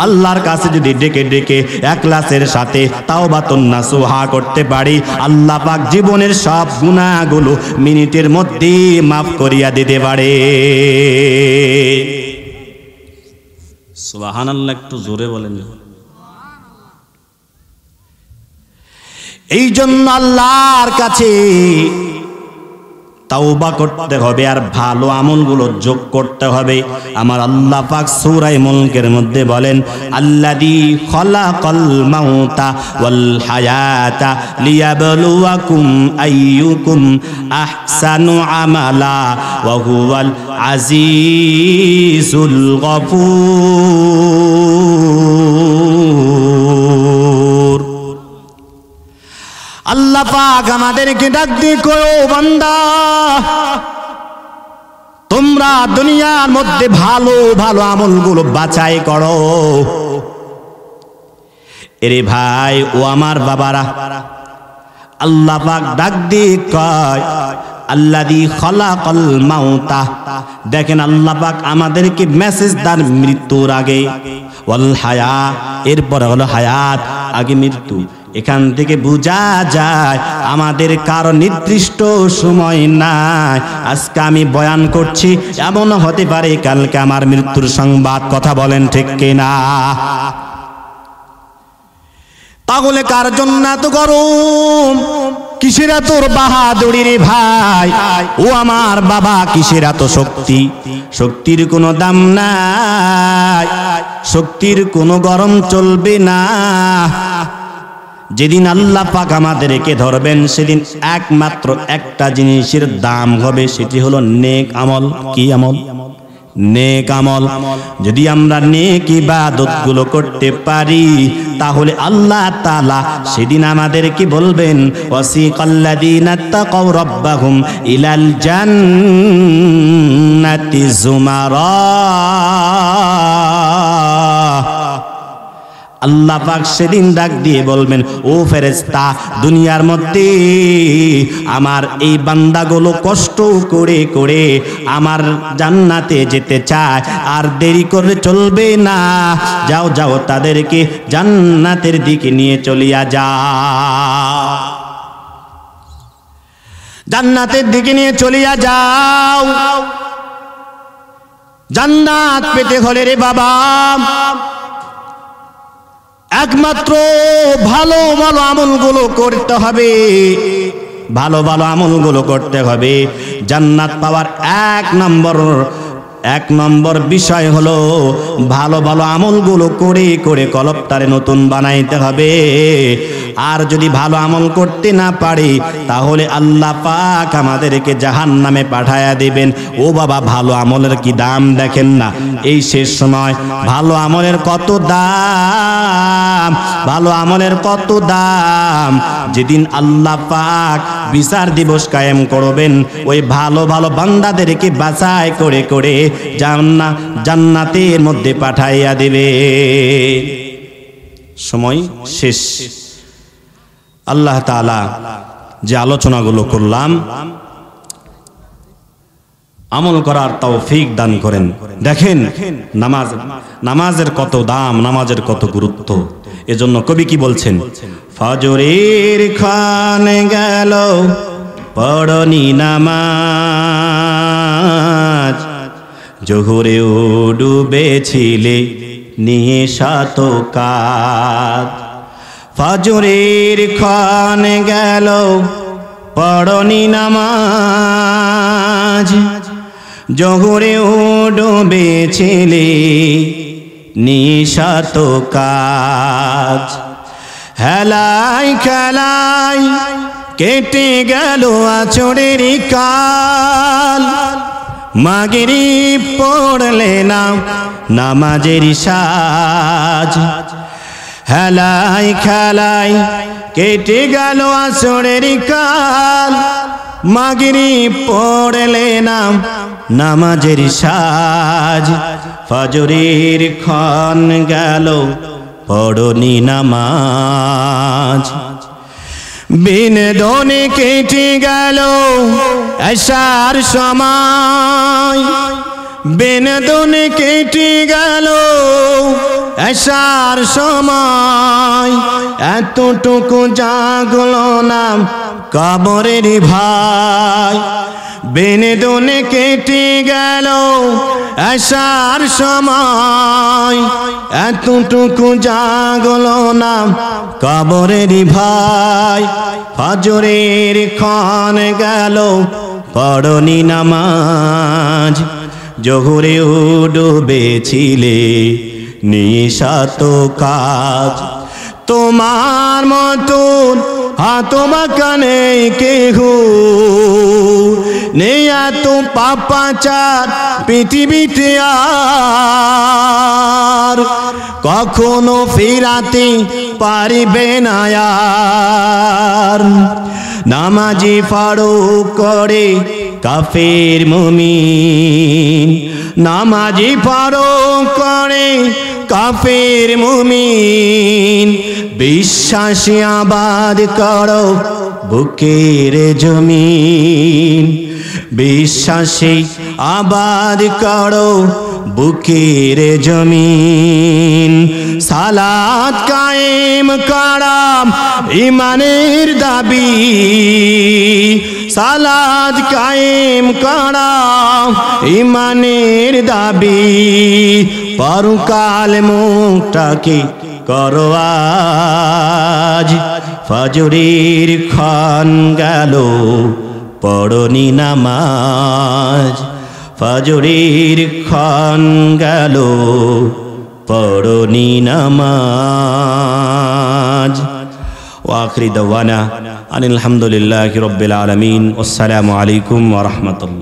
Speaker 1: আল্লাহর কাছে যদি ডেকে ডেকে ইখলাসের সাথে তাওবাতুন নাসুহা করতে পারি, আল্লাহ পাক জীবনের সব গুনাহগুলো মিনিটের মধ্যে মাফ করিয়া দিতে পারে। সুবহানাল্লাহ, একটু জোরে বলেন। এই জন্য আল্লাহর কাছে তাওবা করতে হবে আর ভালো আমলগুলো যোগ করতে হবে। আমার আল্লাহ পাক সূরা মুলকের মধ্যে বলেন আল্লাযী খালাকাল মাউতা ওয়াল হায়াতা লিয়াবলুয়াকুম আইয়ুকুম আহসানু আমালা ওয়া হুয়াল আজিজুল গফুর। আল্লাহ পাক আমাদেরকে ডাক দিয়ে কয় ও বান্দা তোমরা দুনিয়ার মধ্যে ভালো ভালো আমলগুলো বাছাই করো। এরে ভাই ও আমার বাবারা, আল্লাহ পাক ডাক দিয়ে কয় আল্লাযী খালাকাল মাউতা, দেখেন আল্লাহ পাক আমাদেরকে মেসেজ দেন মৃত্যুর আগে, ওয়াল হায়া এরপরে হলো হায়াত, আগে মৃত্যু। এখান থেকে বোঝা যায় আমাদের কারো নির্দিষ্ট সময় নাই। আজকে আমি বয়ান করছি, এমন হতে পারে কালকে আমার মৃত্যুর সংবাদ। কথা বলেন ঠিক কিনা? তাহলে কার জন্য এত গরম? কিসের এত বাহাদুরি রে ভাই? ও আমার বাবা কিসের এত শক্তি? শক্তির কোনো দাম নাই, শক্তির কোনো গরম চলবে না। যেদিন আল্লাহ পাক আমাদেরকে ধরবেন সেদিন একমাত্র একটা জিনিসের দাম হবে, সেটি হলো নেক আমল। কি আমল? নেক আমল। যদি আমরা নেক ইবাদতগুলো করতে পারি তাহলে আল্লাহ তাআলা সেদিন আমাদেরকে বলবেন ওয়াসিকাল্লাযীনা তাকাউ রাব্বাহুম ইলাল জান্নাতি যুমারা। আল্লাহ পাক সেদিন ডাক দিয়ে বলবেন, ও ফেরেশতা, দুনিয়ার মধ্যে আমার এই বান্দাগুলো কষ্ট করে করে আমার জান্নাতে যেতে চায়, আর দেরি করে চলবে না, যাও যাও তাদেরকে জান্নাতের দিকে নিয়ে চলিয়া যাও, জান্নাতের দিকে নিয়ে চলিয়া যাও। জান্নাত পেতে হলে রে বাবা একমাত্র ভালো ভালো আমলগুলো করতে হবে, ভালো ভালো আমলগুলো করতে হবে। জান্নাত পাওয়ার এক নম্বর বিষয় হলো ভালো ভালো আমলগুলো করে করে কলবটারে নতুন বানাইতে হবে। আর যদি ভালো আমল করতে না পারি তাহলে আল্লাহ পাক আমাদেরকে জাহান্নামে পাঠায়া দিবেন। ও বাবা, ভালো আমলের কি দাম দেখেন না? এই শেষ সময় ভালো আমলের কত দাম, ভালো আমলের কত দাম। যেদিন আল্লাহ পাক বিচার দিবস কায়েম করবেন, ওই ভালো ভালো বান্দাদেরকে বাছাই করে করে জান্নাতের মধ্যে পাঠাইয়া দেবে। সময় শেষ। আল্লাহ তাআলা যে আলোচনাগুলো করলাম আমল করার তৌফিক দান করেন। দেখেন নামাজের কত দাম, নামাজের কত গুরুত্ব। এজন্য কবি কি বলছেন? ফজরের খান গেল পড়নি নামাজ, জোহরেও ডুবেছিলে নিয়ে শত কাজ। ফজরের খান গেল পড়নি নামাজ, জোহরেও ডুবেছিলে নিয়ে শত কাজ। হেলাই খেলাই কেটে গেল আছরের কাল, মাগরিব পড়লে না নামাজের সাজ। হেলাই খেলাই কেটে গেল আসরের কাল, মাগরিব পড়লে না নামাজের সাজ। ফজরের ক্ষণ গেল পড়নি নামাজ, বিনোদনে কেটে গেল এশার সময়, বিনোদনে কেটে গেল এশার সময়। এতটুকু জাগলো না কবরের ভাই, বিনোদনে কেটে গেল এশার সময়। এতটুকু জাগলো না কবরের ভাই, ফজরের ক্ষণ গেল পড়নি নামাজ, জোহরেও ডুবেছিলে নিয়ে শত কাজ। তোমার মতন হাতবাঁকা নেই কেহ, নেই এত পাপাচার পৃথিবীতে আর, কখনো ফিরাতে পারিবে না আর। নামাজি ফারুক করে কাফের মুমিন, নামাজি ফারুক করে কাফের মুমিন। বিশ্বাসী আবাদ করো বুকের জমিন, বিশ্বাসী আবাদ করো বুকের জমিন। সালাত কায়েম করাম ইমানের দাবি, সালাত কায়েম করাম ইমানের দাবি। পরকাল মুখটাকে করো আজ, ফজরের ক্ষণ গেল পড়নি নামাজ, ফজরের ক্ষণ গেল পড়নি নামাজ। ওয়াখির দাওয়ানা আনিল হামদুলিল্লাহি রাব্বিল আলামিন। আসসালামু আলাইকুম ওয়া রাহমাতুল্লাহ।